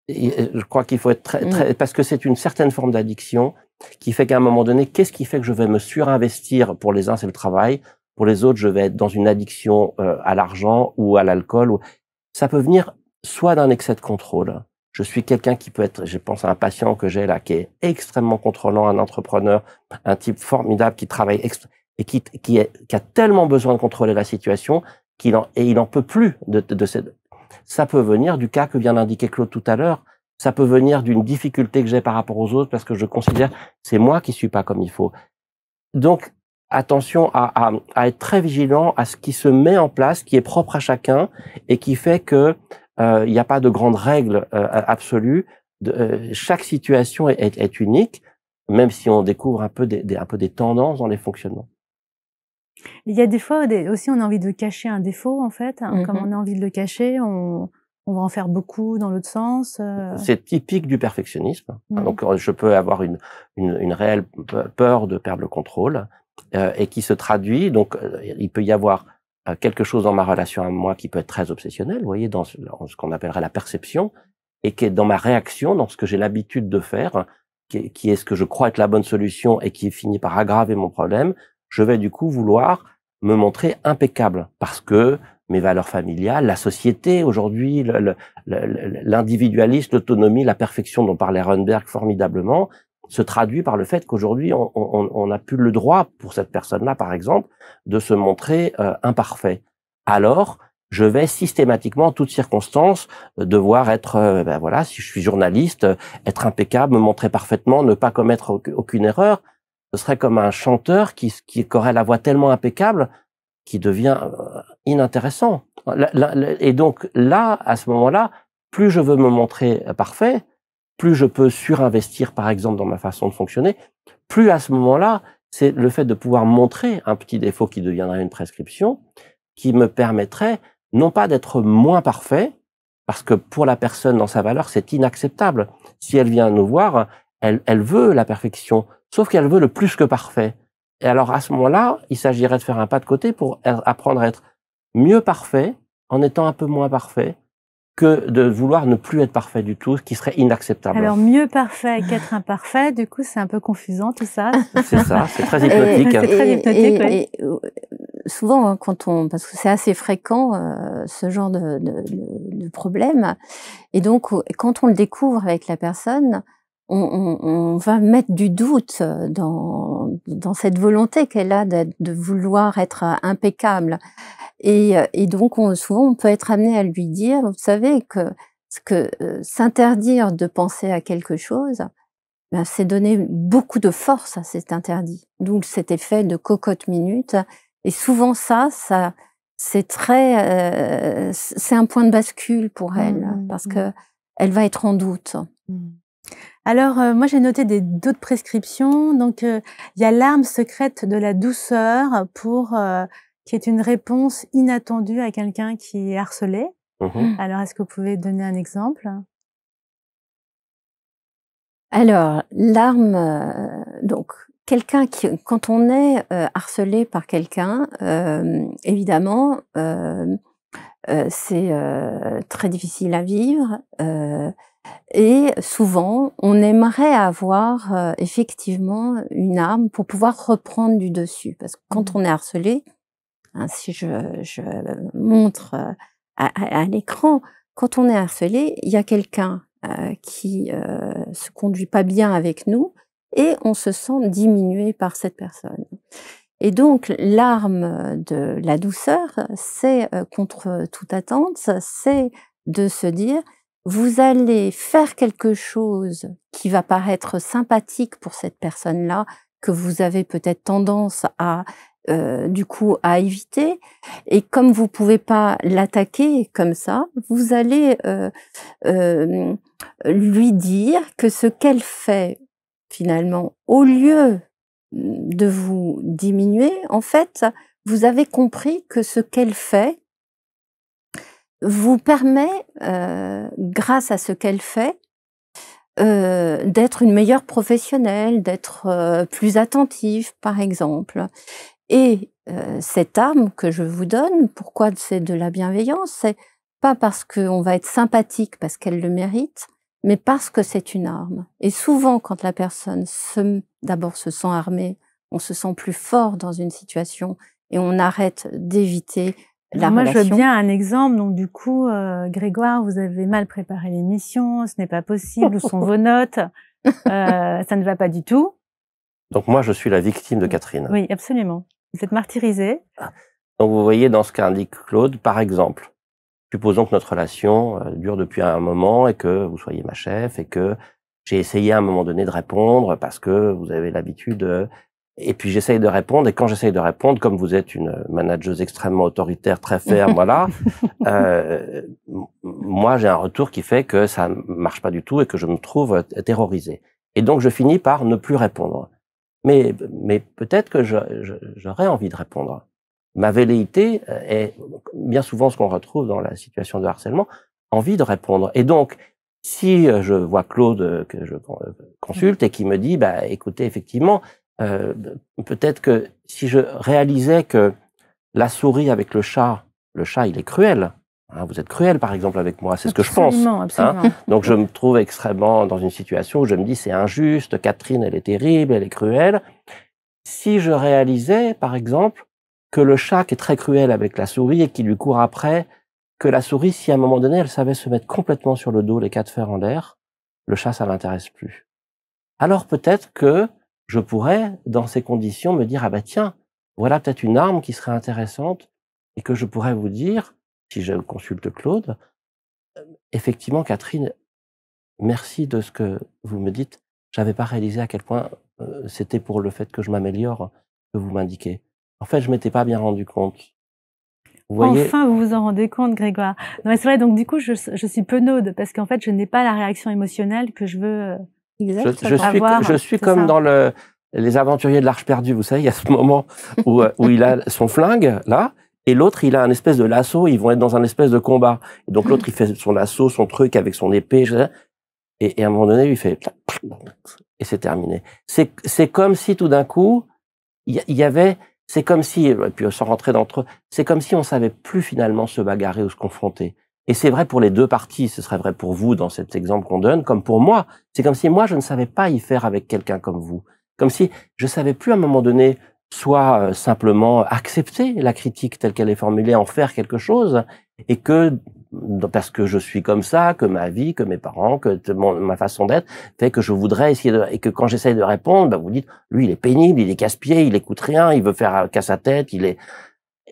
Et je crois qu'il faut être très parce que c'est une certaine forme d'addiction qui fait qu'à un moment donné, qu'est-ce qui fait que je vais me surinvestir? Pour les uns, c'est le travail. Pour les autres, je vais être dans une addiction à l'argent ou à l'alcool. Ça peut venir soit d'un excès de contrôle. Je suis quelqu'un qui peut être, je pense à un patient que j'ai là, qui est extrêmement contrôlant, un entrepreneur, un type formidable qui travaille et qui a tellement besoin de contrôler la situation qu'il en peut plus de cette... Ça peut venir du cas que vient d'indiquer Claude tout à l'heure. Ça peut venir d'une difficulté que j'ai par rapport aux autres parce que je considère c'est moi qui suis pas comme il faut. Donc, attention à être très vigilant à ce qui se met en place, qui est propre à chacun et qui fait que il n'y a pas de grandes règles absolues. Chaque situation est unique, même si on découvre un peu des tendances dans les fonctionnements. Il y a des fois aussi on a envie de cacher un défaut en fait. Comme on a envie de le cacher, on va en faire beaucoup dans l'autre sens. C'est typique du perfectionnisme. Donc je peux avoir une réelle peur de perdre le contrôle et qui se traduit. Donc il peut y avoir quelque chose dans ma relation à moi qui peut être très obsessionnel, vous voyez, dans ce qu'on appellerait la perception, et qui est dans ma réaction, dans ce que j'ai l'habitude de faire, qui est ce que je crois être la bonne solution et qui finit par aggraver mon problème. Je vais du coup vouloir me montrer impeccable parce que mes valeurs familiales, la société aujourd'hui, l'individualisme, l'autonomie, la perfection dont parlait Runberg formidablement, se traduit par le fait qu'aujourd'hui, on n'a plus le droit, pour cette personne-là par exemple, de se montrer imparfait. Alors, je vais systématiquement, en toutes circonstances, devoir être, ben voilà, si je suis journaliste, être impeccable, me montrer parfaitement, ne pas commettre aucune erreur. Ce serait comme un chanteur qui aurait la voix tellement impeccable qui devient inintéressant. Et donc là, à ce moment-là, plus je veux me montrer parfait, plus je peux surinvestir, par exemple, dans ma façon de fonctionner, plus à ce moment-là, c'est le fait de pouvoir montrer un petit défaut qui deviendrait une prescription, qui me permettrait non pas d'être moins parfait, parce que pour la personne dans sa valeur, c'est inacceptable. Si elle vient nous voir, elle veut la perfection, sauf qu'elle veut le plus que parfait. Et alors, à ce moment-là, il s'agirait de faire un pas de côté pour apprendre à être mieux parfait, en étant un peu moins parfait, que de vouloir ne plus être parfait du tout, ce qui serait inacceptable. Alors, mieux parfait qu'être imparfait, du coup, c'est un peu confusant, tout ça. C'est ça, c'est très hypnotique. C'est très hypnotique, oui. Souvent, parce que c'est assez fréquent, ce genre de problème, et donc, quand on le découvre avec la personne, on va mettre du doute dans cette volonté qu'elle a de vouloir être impeccable. Et donc, souvent, on peut être amené à lui dire, vous savez, que s'interdire de penser à quelque chose, ben, c'est donner beaucoup de force à cet interdit. Donc, cet effet de cocotte minute. Et souvent, ça c'est un point de bascule pour elle, parce que elle va être en doute. Alors, moi, j'ai noté d'autres prescriptions. Donc, il y a l'arme secrète de la douceur qui est une réponse inattendue à quelqu'un qui est harcelé. Alors, est-ce que vous pouvez donner un exemple? Alors, l'arme, donc, quand on est harcelé par quelqu'un, évidemment, c'est très difficile à vivre. Et souvent, on aimerait avoir effectivement une arme pour pouvoir reprendre du dessus. Parce que quand on est harcelé, hein, si je montre à l'écran, quand on est harcelé, il y a quelqu'un qui se conduit pas bien avec nous et on se sent diminué par cette personne. Et donc, l'arme de la douceur, c'est contre toute attente, c'est de se dire, vous allez faire quelque chose qui va paraître sympathique pour cette personne-là, que vous avez peut-être tendance à du coup à éviter, et comme vous pouvez pas l'attaquer comme ça, vous allez lui dire que ce qu'elle fait finalement, au lieu de vous diminuer, en fait, vous avez compris que ce qu'elle fait vous permet, grâce à ce qu'elle fait, d'être une meilleure professionnelle, d'être plus attentive, par exemple. Et cette arme que je vous donne, pourquoi c'est de la bienveillance? C'est pas parce qu'on va être sympathique, parce qu'elle le mérite, mais parce que c'est une arme. Et souvent, quand la personne d'abord se sent armée, on se sent plus fort dans une situation et on arrête d'éviter la relation. Moi, je veux bien un exemple. Donc, du coup, Grégoire, vous avez mal préparé l'émission, ce n'est pas possible, où sont vos notes? Ça ne va pas du tout. Donc, moi, je suis la victime de Catherine. Oui, absolument. Vous êtes martyrisé. Donc, vous voyez, dans ce qu'indique Claude, par exemple, supposons que notre relation dure depuis un moment et que vous soyez ma chef et que j'ai essayé à un moment donné de répondre parce que vous avez l'habitude. Et puis j'essaye de répondre, et quand j'essaye de répondre, comme vous êtes une manageuse extrêmement autoritaire, très ferme, voilà, moi j'ai un retour qui fait que ça ne marche pas du tout et que je me trouve terrorisé. Et donc je finis par ne plus répondre. Mais peut-être que j'aurais envie de répondre. Ma velléité est bien souvent ce qu'on retrouve dans la situation de harcèlement, envie de répondre. Et donc, si je vois Claude que je consulte et qui me dit, bah écoutez, effectivement, peut-être que si je réalisais que la souris avec le chat il est cruel. Hein, vous êtes cruel, par exemple, avec moi, c'est ce que je pense. Absolument. Hein. Donc je me trouve extrêmement dans une situation où je me dis c'est injuste, Catherine, elle est terrible, elle est cruelle. Si je réalisais, par exemple, que le chat qui est très cruel avec la souris et qui lui court après, que la souris, si à un moment donné, elle savait se mettre complètement sur le dos, les quatre fers en l'air, le chat, ça l'intéresse plus. Alors peut-être que je pourrais, dans ces conditions, me dire, ah bah tiens, voilà peut-être une arme qui serait intéressante et que je pourrais vous dire, si je consulte Claude, effectivement, Catherine, merci de ce que vous me dites. J'avais pas réalisé à quel point c'était pour le fait que je m'améliore que vous m'indiquez. En fait, je m'étais pas bien rendu compte. Vous voyez... Enfin, vous vous en rendez compte, Grégoire. Non, c'est vrai, donc du coup, je suis penaude parce qu'en fait, je n'ai pas la réaction émotionnelle que je veux avoir. Je suis comme dans les aventuriers de l'Arche perdue, vous savez, il y a ce moment où il a son flingue, là, et l'autre, il a un espèce de lasso, ils vont être dans un espèce de combat. Et donc l'autre, il fait son lasso, son truc avec son épée, et à un moment donné, il fait... Et c'est terminé. C'est comme si tout d'un coup, il y avait... C'est comme si, et puis sans rentrer d'entre eux, c'est comme si on savait plus finalement se bagarrer ou se confronter. Et c'est vrai pour les deux parties, ce serait vrai pour vous dans cet exemple qu'on donne, comme pour moi. C'est comme si moi, je ne savais pas y faire avec quelqu'un comme vous. Comme si je savais plus à un moment donné, soit simplement accepter la critique telle qu'elle est formulée, en faire quelque chose, et que, parce que je suis comme ça, que ma vie, que mes parents, que ma façon d'être, fait que je voudrais essayer et que quand j'essaye de répondre, bah vous dites, lui, il est pénible, il est casse-pied, il écoute rien, il veut faire qu'à sa tête, et bien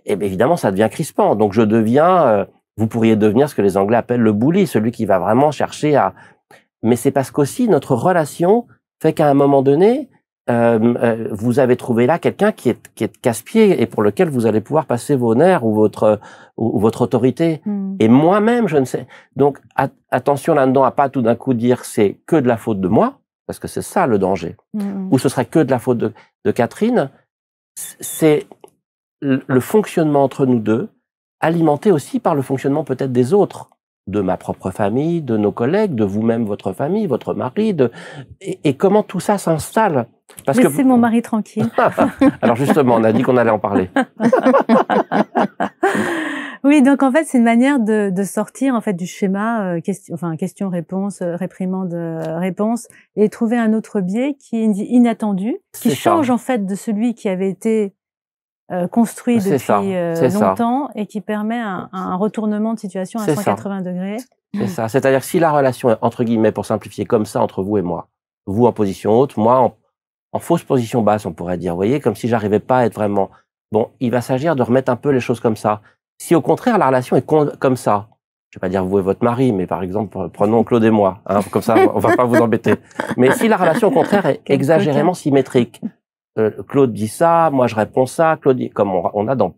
évidemment, ça devient crispant. Donc je deviens, vous pourriez devenir ce que les Anglais appellent le bully, celui qui va vraiment chercher à... Mais c'est parce qu'aussi notre relation fait qu'à un moment donné, vous avez trouvé là quelqu'un qui est casse-pied et pour lequel vous allez pouvoir passer vos nerfs ou votre autorité. Et moi-même, je ne sais. Donc, attention là-dedans à pas tout d'un coup dire c'est que de la faute de moi, parce que c'est ça le danger. Ou ce serait que de la faute de Catherine. C'est le fonctionnement entre nous deux, alimenté aussi par le fonctionnement peut-être des autres, de ma propre famille, de nos collègues, de vous-même, votre famille, votre mari, et comment tout ça s'installe. Laissez mon mari tranquille. Alors justement, on a dit qu'on allait en parler. Oui, donc en fait, c'est une manière de sortir en fait du schéma question-réponse, réprimande-réponse, et trouver un autre biais qui est inattendu, qui change en fait de celui qui avait été construit depuis longtemps et qui permet un retournement de situation à 180 degrés. C'est ça. C'est-à-dire que si la relation est, entre guillemets, pour simplifier, comme ça entre vous et moi, vous en position haute, moi en fausse position basse, on pourrait dire, vous voyez, comme si j'arrivais pas à être vraiment... Bon, il va s'agir de remettre un peu les choses comme ça. Si au contraire, la relation est comme ça, je vais pas dire vous et votre mari, mais par exemple, prenons Claude et moi, hein, comme ça, on va pas vous embêter. Mais si la relation au contraire est exagérément symétrique, Claude dit ça, moi je réponds ça, Claude dit, comme on a dans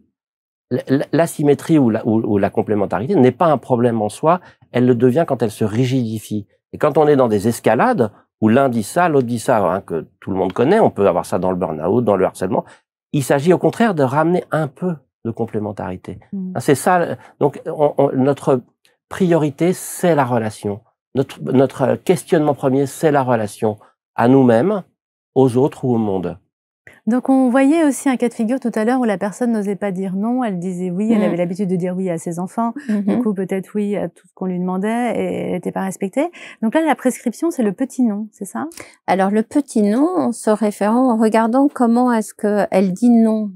l'asymétrie ou la complémentarité n'est pas un problème en soi, elle le devient quand elle se rigidifie. Et quand on est dans des escalades où l'un dit ça, l'autre dit ça, hein, que tout le monde connaît, on peut avoir ça dans le burn-out, dans le harcèlement, il s'agit au contraire de ramener un peu de complémentarité. C'est ça. Donc notre priorité, c'est la relation. Notre questionnement premier, c'est la relation à nous-mêmes, aux autres ou au monde. Donc, on voyait aussi un cas de figure tout à l'heure où la personne n'osait pas dire non, elle disait oui, elle avait l'habitude de dire oui à ses enfants, du coup peut-être oui à tout ce qu'on lui demandait et elle n'était pas respectée. Donc là, la prescription, c'est le petit non, c'est ça? Alors, le petit non, en se référant, en regardant comment est-ce qu'elle dit non.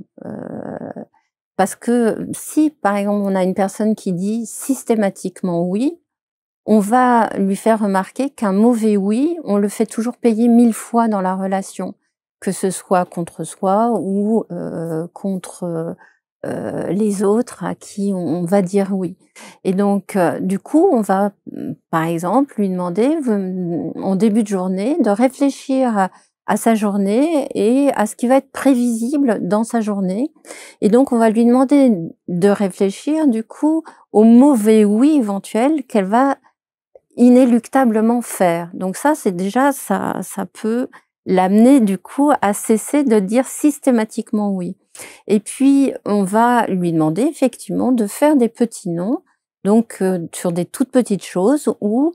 Parce que si, par exemple, on a une personne qui dit systématiquement oui, on va lui faire remarquer qu'un mauvais oui, on le fait toujours payer 1000 fois dans la relation, que ce soit contre soi ou contre les autres à qui on va dire oui. Et donc, du coup, on va, par exemple, lui demander en début de journée de réfléchir à sa journée et à ce qui va être prévisible dans sa journée. Et donc, on va lui demander de réfléchir, du coup, au mauvais oui éventuel qu'elle va inéluctablement faire. Donc ça, c'est déjà, ça peut l'amener, du coup, à cesser de dire systématiquement oui. Et puis, on va lui demander, effectivement, de faire des petits non, donc sur des toutes petites choses où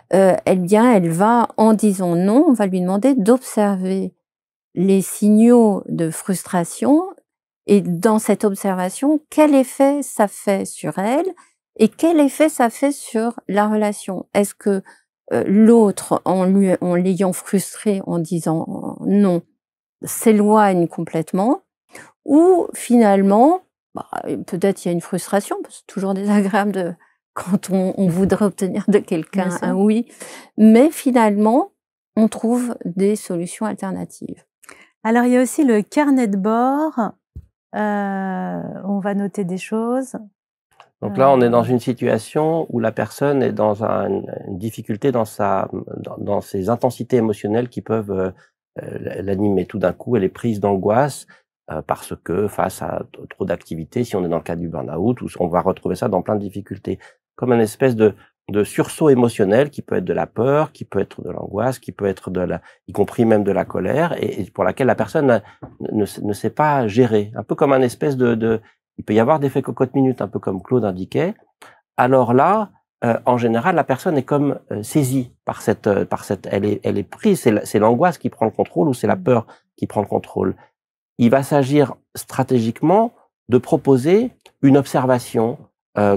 elle va, en disant non, on va lui demander d'observer les signaux de frustration et dans cette observation, quel effet ça fait sur elle et quel effet ça fait sur la relation. Est-ce que l'autre, en l'ayant frustré, en disant non, s'éloigne complètement ou finalement, peut-être il y a une frustration, parce que c'est toujours désagréable quand on voudrait obtenir de quelqu'un un oui, mais finalement, on trouve des solutions alternatives. Alors, il y a aussi le carnet de bord, on va noter des choses. Donc là, on est dans une situation où la personne est dans une difficulté dans ses intensités émotionnelles qui peuvent l'animer. Tout d'un coup, elle est prise d'angoisse parce que face à trop d'activités, si on est dans le cas du burn-out, on va retrouver ça dans plein de difficultés. Comme une espèce de sursaut émotionnel qui peut être de la peur, qui peut être de l'angoisse, qui peut être y compris même de la colère, et pour laquelle la personne ne sait pas gérer. Un peu comme un espèce il peut y avoir des effets cocotte-minute, un peu comme Claude indiquait. Alors là, en général, la personne est comme saisie par elle est prise, c'est l'angoisse qui prend le contrôle ou c'est la peur qui prend le contrôle. Il va s'agir stratégiquement de proposer une observation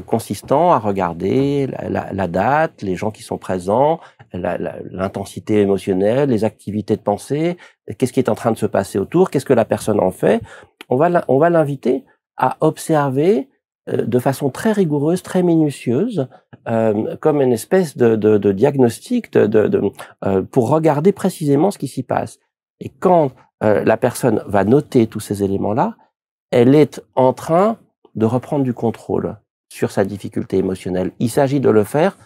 consistant à regarder la date, les gens qui sont présents, l'intensité émotionnelle, les activités de pensée, qu'est-ce qui est en train de se passer autour, qu'est-ce que la personne en fait. On va l'inviter à observer de façon très rigoureuse, très minutieuse, comme une espèce de diagnostic pour regarder précisément ce qui s'y passe. Et quand la personne va noter tous ces éléments-là, elle est en train de reprendre du contrôle sur sa difficulté émotionnelle. Il s'agit de le faire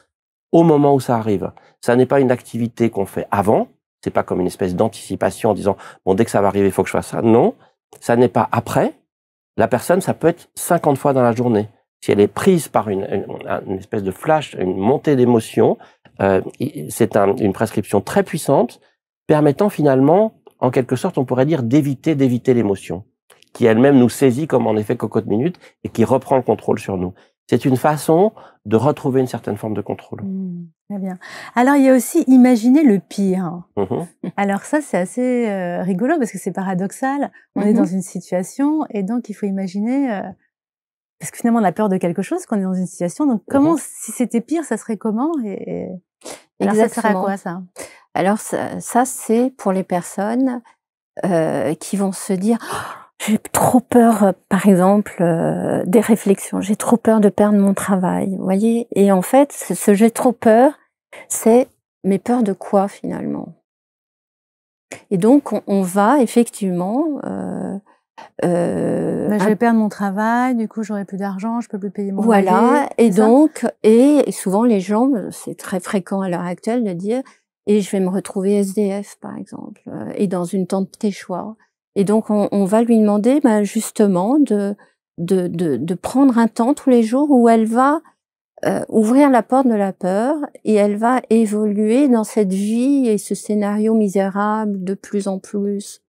au moment où ça arrive. Ça n'est pas une activité qu'on fait avant, C'est pas comme une espèce d'anticipation en disant bon, dès que ça va arriver, il faut que je fasse ça. Non, ça n'est pas après. La personne, ça peut être 50 fois dans la journée. Si elle est prise par une espèce de flash, une montée d'émotion, c'est une prescription très puissante, permettant finalement, en quelque sorte, on pourrait dire, d'éviter l'émotion, qui elle-même nous saisit comme en effet cocotte minute et qui reprend le contrôle sur nous. C'est une façon de retrouver une certaine forme de contrôle. Très bien. Alors, il y a aussi imaginer le pire. Alors ça, c'est assez rigolo parce que c'est paradoxal. On est dans une situation et donc il faut imaginer... parce que finalement, on a peur de quelque chose quand on est dans une situation. Donc, comment, si c'était pire, ça serait comment alors, ça serait à quoi, ça? Alors, ça c'est pour les personnes qui vont se dire j'ai trop peur, par exemple, des réflexions. J'ai trop peur de perdre mon travail, vous voyez. Et en fait, ce j'ai trop peur, c'est mais peur de quoi, finalement? Et donc, on va effectivement... je vais perdre mon travail, du coup j'aurai plus d'argent, je peux plus payer mon loyer. Voilà, et donc, et souvent les gens, c'est très fréquent à l'heure actuelle de dire, et je vais me retrouver SDF par exemple, et dans une tente Téchoir. Et donc on va lui demander justement de prendre un temps tous les jours où elle va ouvrir la porte de la peur et elle va évoluer dans cette vie et ce scénario misérable de plus en plus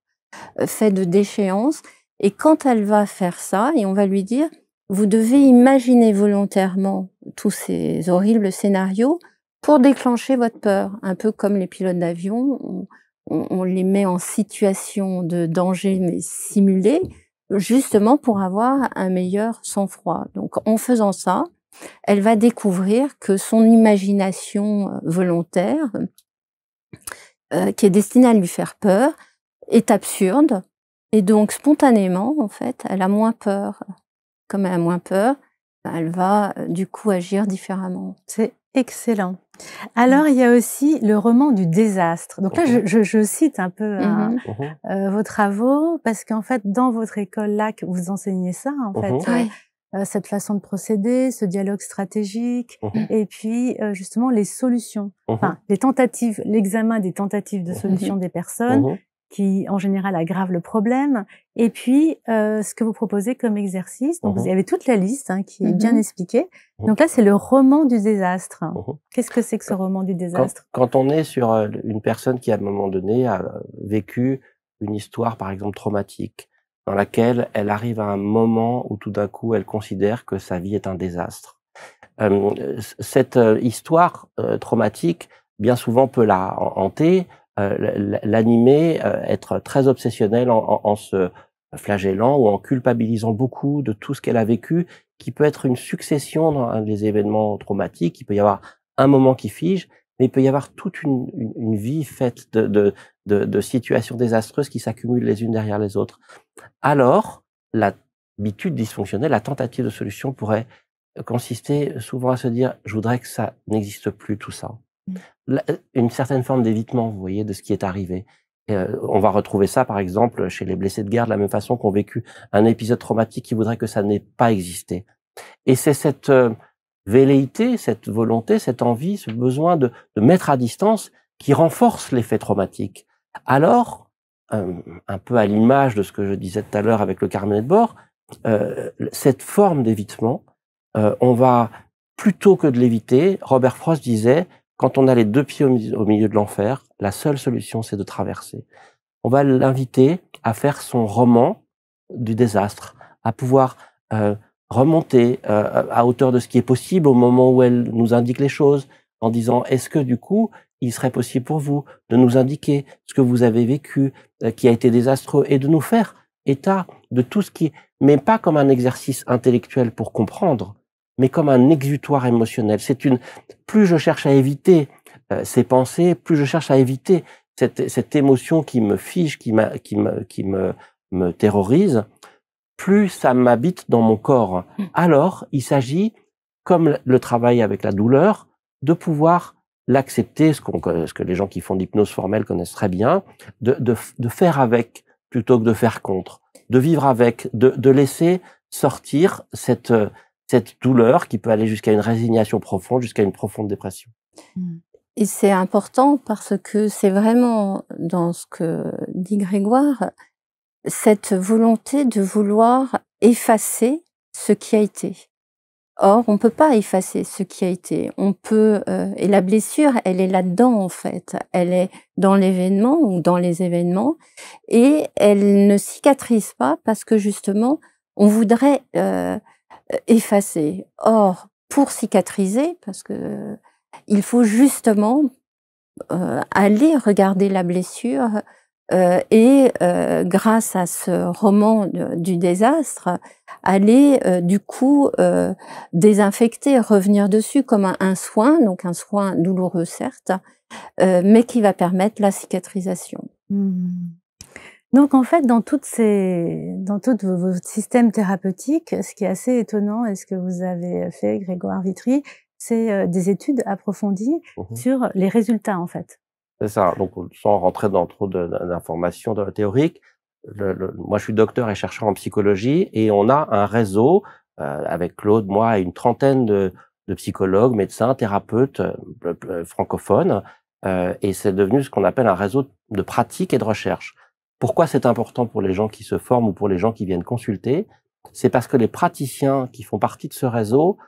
fait de déchéance. Et quand elle va faire ça, et on va lui dire, vous devez imaginer volontairement tous ces horribles scénarios pour déclencher votre peur. Un peu comme les pilotes d'avion, on les met en situation de danger mais simulé, justement pour avoir un meilleur sang-froid. Donc en faisant ça, elle va découvrir que son imagination volontaire, qui est destinée à lui faire peur, est absurde. Et donc, spontanément, en fait, elle a moins peur. Comme elle a moins peur, elle va, du coup, agir différemment. C'est excellent. Alors, il y a aussi le roman du désastre. Donc là, je cite un peu vos travaux, parce qu'en fait, dans votre école là, vous enseignez ça, en fait, cette façon de procéder, ce dialogue stratégique, et puis, justement, les solutions. Enfin, les tentatives, l'examen des tentatives de solution des personnes, qui en général aggrave le problème, et puis ce que vous proposez comme exercice. Donc vous avez toute la liste qui est bien expliquée. Donc là, c'est le roman du désastre. Qu'est-ce que c'est que ce roman du désastre? Quand on est sur une personne qui, à un moment donné, a vécu une histoire, par exemple, traumatique, dans laquelle elle arrive à un moment où tout d'un coup, elle considère que sa vie est un désastre. Cette histoire traumatique, bien souvent, peut la hanter, l'animer, être très obsessionnel en se flagellant ou en culpabilisant beaucoup de tout ce qu'elle a vécu, qui peut être une succession dans les événements traumatiques. Il peut y avoir un moment qui fige, mais il peut y avoir toute une vie faite de situations désastreuses qui s'accumulent les unes derrière les autres. Alors, l'habitude dysfonctionnelle, la tentative de solution pourrait consister souvent à se dire « je voudrais que ça n'existe plus tout ça ». Une certaine forme d'évitement, vous voyez, de ce qui est arrivé. On va retrouver ça, par exemple, chez les blessés de guerre, de la même façon qu'ont vécu un épisode traumatique qui voudrait que ça n'ait pas existé. Et c'est cette velléité, cette volonté, cette envie, ce besoin de mettre à distance qui renforce l'effet traumatique. Alors, un peu à l'image de ce que je disais tout à l'heure avec le carnet de bord, cette forme d'évitement, on va, plutôt que de l'éviter, Robert Frost disait, quand on a les deux pieds au milieu de l'enfer, la seule solution, c'est de traverser. On va l'inviter à faire son roman du désastre, à pouvoir remonter à hauteur de ce qui est possible au moment où elle nous indique les choses, en disant, est-ce que du coup, il serait possible pour vous de nous indiquer ce que vous avez vécu, qui a été désastreux, et de nous faire état de tout ce qui... mais pas comme un exercice intellectuel pour comprendre, mais comme un exutoire émotionnel. Plus je cherche à éviter ces pensées, plus je cherche à éviter cette émotion qui me fige, qui me terrorise, plus ça m'habite dans mon corps. Alors, il s'agit, comme le travail avec la douleur, de pouvoir l'accepter, ce que les gens qui font de l'hypnose formelle connaissent très bien, de faire avec plutôt que de faire contre, de vivre avec, de laisser sortir cette douleur qui peut aller jusqu'à une résignation profonde, jusqu'à une profonde dépression. Et c'est important parce que c'est vraiment dans ce que dit Grégoire, cette volonté de vouloir effacer ce qui a été. Or, on peut pas effacer ce qui a été. On peut, et la blessure, elle est là-dedans en fait. Elle est dans l'événement ou dans les événements, et elle ne cicatrise pas parce que justement, on voudrait effacer. Or, pour cicatriser, parce que il faut justement aller regarder la blessure et grâce à ce roman du désastre, aller du coup désinfecter, revenir dessus comme un soin, donc un soin douloureux certes, mais qui va permettre la cicatrisation. Mmh. Donc en fait, dans tous vos systèmes thérapeutiques, ce qui est assez étonnant et ce que vous avez fait, Grégoire Vitry, c'est des études approfondies sur les résultats en fait. C'est ça. Donc, sans rentrer dans trop d'informations théoriques, moi, je suis docteur et chercheur en psychologie, et on a un réseau avec Claude, moi, et une trentaine de psychologues, médecins, thérapeutes francophones, et c'est devenu ce qu'on appelle un réseau de pratique et de recherche. Pourquoi c'est important pour les gens qui se forment ou pour les gens qui viennent consulter? C'est parce que les praticiens qui font partie de ce réseau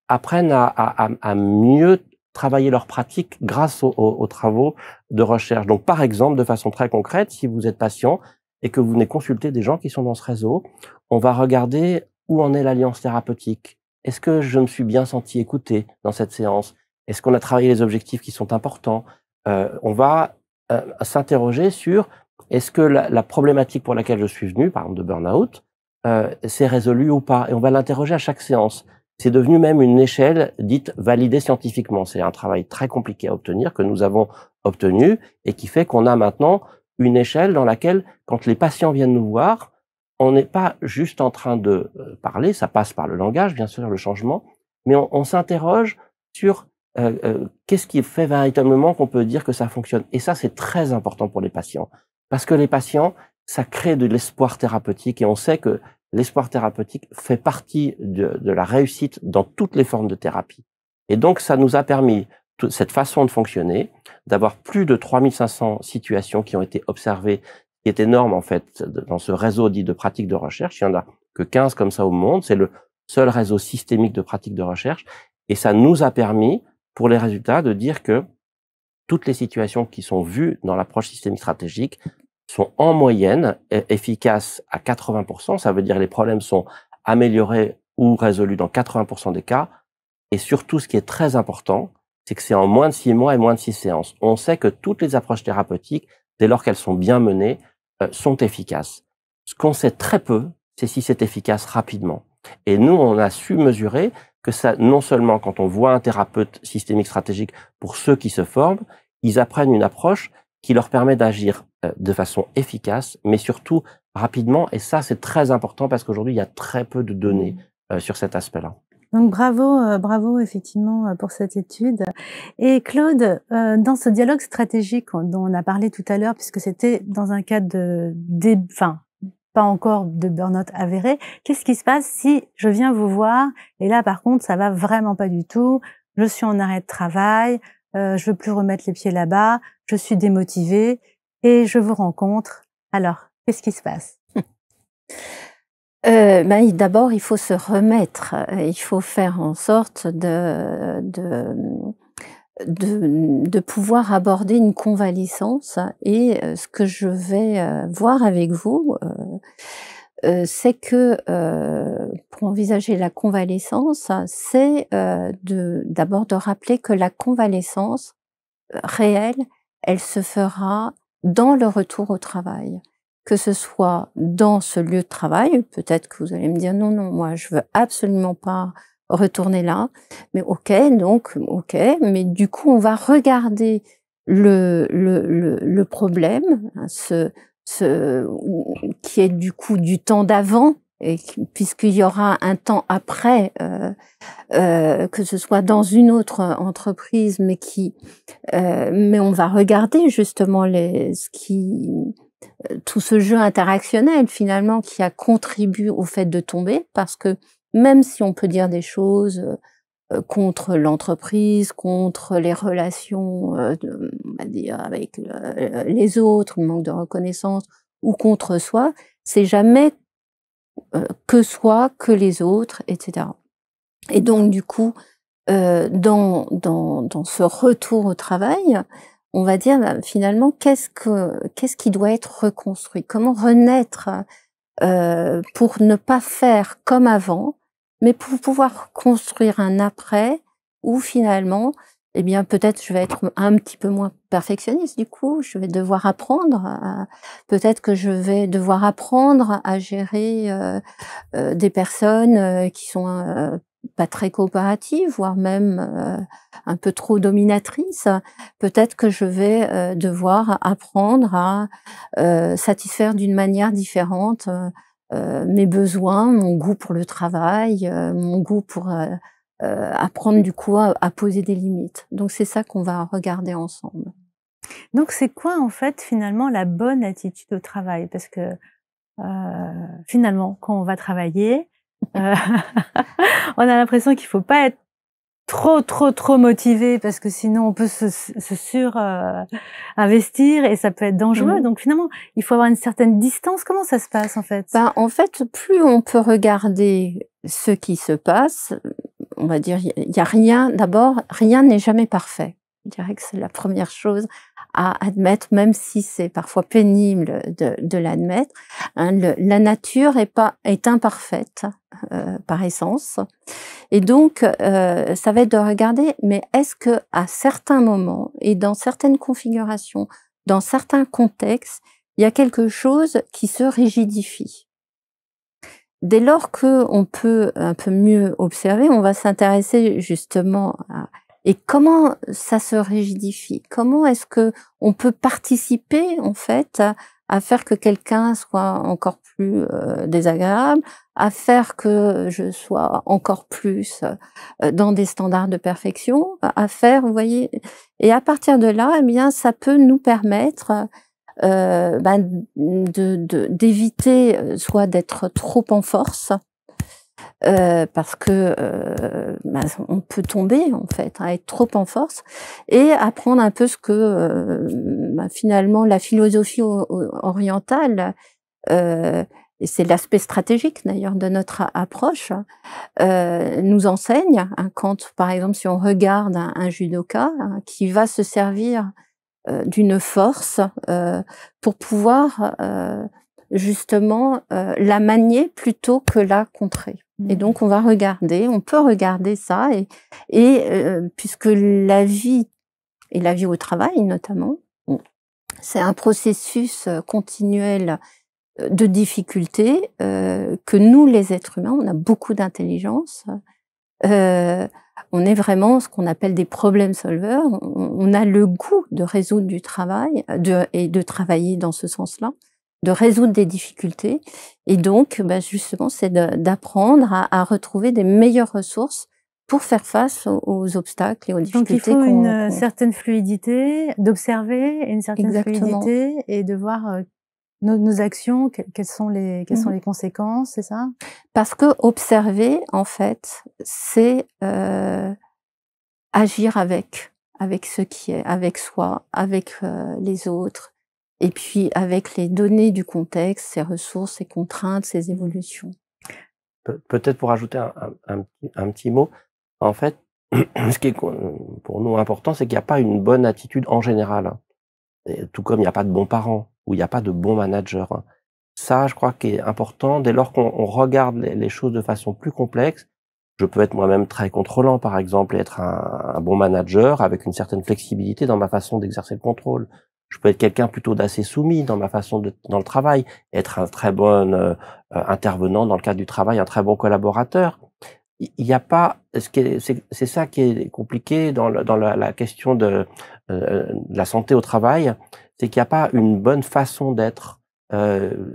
apprennent à mieux travailler leur pratique grâce aux travaux de recherche. Donc, par exemple, de façon très concrète, si vous êtes patient et que vous venez consulter des gens qui sont dans ce réseau, on va regarder où en est l'alliance thérapeutique. Est-ce que je me suis bien senti écouté dans cette séance? Est-ce qu'on a travaillé les objectifs qui sont importants? On va s'interroger sur est-ce que la problématique pour laquelle je suis venu, par exemple de burn-out, s'est résolue ou pas? Et on va l'interroger à chaque séance. C'est devenu même une échelle dite validée scientifiquement. C'est un travail très compliqué à obtenir, que nous avons obtenu, et qui fait qu'on a maintenant une échelle dans laquelle, quand les patients viennent nous voir, on n'est pas juste en train de parler, ça passe par le langage, bien sûr, le changement, mais on s'interroge sur qu'est-ce qui fait véritablement qu'on peut dire que ça fonctionne. Et ça, c'est très important pour les patients. Parce que les patients, ça crée de l'espoir thérapeutique, et on sait que l'espoir thérapeutique fait partie de la réussite dans toutes les formes de thérapie. Et donc, ça nous a permis, cette façon de fonctionner, d'avoir plus de 3500 situations qui ont été observées, qui est énorme en fait, dans ce réseau dit de pratiques de recherche. Il n'y en a que 15 comme ça au monde. C'est le seul réseau systémique de pratiques de recherche. Et ça nous a permis, pour les résultats, de dire que toutes les situations qui sont vues dans l'approche systémique stratégique sont en moyenne efficaces à 80%. Ça veut dire que les problèmes sont améliorés ou résolus dans 80% des cas. Et surtout, ce qui est très important, c'est que c'est en moins de 6 mois et moins de 6 séances. On sait que toutes les approches thérapeutiques, dès lors qu'elles sont bien menées, sont efficaces. Ce qu'on sait très peu, c'est si c'est efficace rapidement. Et nous, on a su mesurer que ça, non seulement quand on voit un thérapeute systémique stratégique, pour ceux qui se forment, ils apprennent une approche qui leur permet d'agir de façon efficace, mais surtout rapidement. Et ça, c'est très important parce qu'aujourd'hui, il y a très peu de données sur cet aspect-là. Donc bravo effectivement pour cette étude. Et Claude, dans ce dialogue stratégique dont on a parlé tout à l'heure, puisque c'était dans un cadre pas encore de burn-out avéré, qu'est-ce qui se passe si je viens vous voir et là par contre ça va vraiment pas du tout, je suis en arrêt de travail, je veux plus remettre les pieds là-bas, je suis démotivée et je vous rencontre. Alors, qu'est-ce qui se passe? D'abord, il faut se remettre. Il faut faire en sorte de pouvoir aborder une convalescence. Et ce que je vais voir avec vous, c'est que pour envisager la convalescence, c'est d'abord de rappeler que la convalescence réelle, elle se fera dans le retour au travail. Que ce soit dans ce lieu de travail, peut-être que vous allez me dire non, moi je veux absolument pas retourner là, mais ok, mais du coup on va regarder le problème, qui est du coup du temps d'avant, et puisqu'il y aura un temps après, que ce soit dans une autre entreprise, mais on va regarder justement tout ce jeu interactionnel finalement qui a contribué au fait de tomber, parce que même si on peut dire des choses contre l'entreprise, contre les relations, on va dire avec les autres, le manque de reconnaissance, ou contre soi, c'est jamais que soi, que les autres, etc. Et donc du coup, dans ce retour au travail, on va dire finalement qu'est-ce qui doit être reconstruit, comment renaître pour ne pas faire comme avant, mais pour pouvoir construire un après où finalement, eh bien peut-être je vais être un petit peu moins perfectionniste du coup, je vais devoir apprendre, peut-être que je vais devoir apprendre à gérer des personnes qui sont pas très coopératives, voire même un peu trop dominatrices. Peut-être que je vais devoir apprendre à satisfaire d'une manière différente mes besoins, mon goût pour le travail, mon goût pour apprendre du coup à poser des limites. Donc c'est ça qu'on va regarder ensemble. Donc c'est quoi en fait finalement la bonne attitude au travail? Parce que finalement quand on va travailler, on a l'impression qu'il faut pas être trop motivé parce que sinon on peut se investir et ça peut être dangereux. Donc finalement, il faut avoir une certaine distance. Comment ça se passe en fait? Ben, en fait, plus on peut regarder ce qui se passe, on va dire, il y a rien. D'abord, rien n'est jamais parfait. Je dirais que c'est la première chose à admettre, même si c'est parfois pénible de l'admettre. Hein, la nature est imparfaite par essence, et donc ça va être de regarder. Mais est-ce que à certains moments et dans certaines configurations, dans certains contextes, il y a quelque chose qui se rigidifie? Dès lors qu'on peut un peu mieux observer, on va s'intéresser justement à et comment ça se rigidifie? Comment est-ce que on peut participer en fait à faire que quelqu'un soit encore plus désagréable, à faire que je sois encore plus dans des standards de perfection, à faire, vous voyez? Et à partir de là, eh bien, ça peut nous permettre d'éviter soit d'être trop en force, parce que on peut tomber en fait, à être trop en force, et apprendre un peu ce que finalement la philosophie orientale, et c'est l'aspect stratégique d'ailleurs de notre approche, nous enseigne. Hein, quand par exemple si on regarde un judoka qui va se servir d'une force pour pouvoir justement la manier plutôt que la contrer. Et donc on peut regarder ça, et puisque la vie et la vie au travail notamment, c'est un processus continuel de difficultés, que nous les êtres humains, on a beaucoup d'intelligence. On est vraiment ce qu'on appelle des problem solvers. On a le goût de résoudre du travail, et de travailler dans ce sens-là, de résoudre des difficultés. Et donc, justement, c'est d'apprendre à retrouver des meilleures ressources pour faire face aux obstacles et aux difficultés. Donc il faut une certaine fluidité, d'observer une certaine Exactement. fluidité et de voir nos actions, quelles sont les conséquences, c'est ça? Parce que observer, en fait, c'est agir avec ce qui est, avec soi, avec les autres, et puis avec les données du contexte, ses ressources, ses contraintes, ses évolutions. Peut-être pour ajouter un petit mot, en fait, ce qui est pour nous important, c'est qu'il n'y a pas une bonne attitude en général. Et tout comme il n'y a pas de bons parents, ou il n'y a pas de bons managers. Ça, je crois qu'il est important, dès lors qu'on regarde les choses de façon plus complexe. Je peux être moi-même très contrôlant, par exemple, et être un bon manager avec une certaine flexibilité dans ma façon d'exercer le contrôle. Je peux être quelqu'un plutôt d'assez soumis dans ma façon dans le travail, être un très bon intervenant dans le cadre du travail, un très bon collaborateur. Il n'y a pas, c'est ça qui est compliqué dans la question de la santé au travail, c'est qu'il n'y a pas une bonne façon d'être,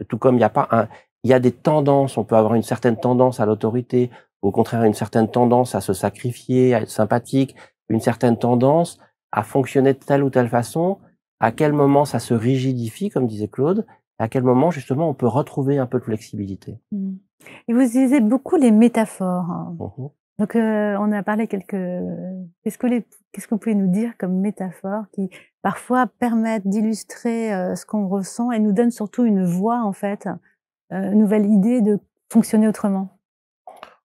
tout comme il n'y a pas il y a des tendances, on peut avoir une certaine tendance à l'autorité, au contraire une certaine tendance à se sacrifier, à être sympathique, une certaine tendance à fonctionner de telle ou telle façon. À quel moment ça se rigidifie, comme disait Claude, à quel moment justement on peut retrouver un peu de flexibilité. Et vous utilisez beaucoup les métaphores. Donc, on a parlé qu'est-ce que vous pouvez nous dire comme métaphores qui parfois permettent d'illustrer ce qu'on ressent et nous donnent surtout une voix, en fait, une nouvelle idée de fonctionner autrement?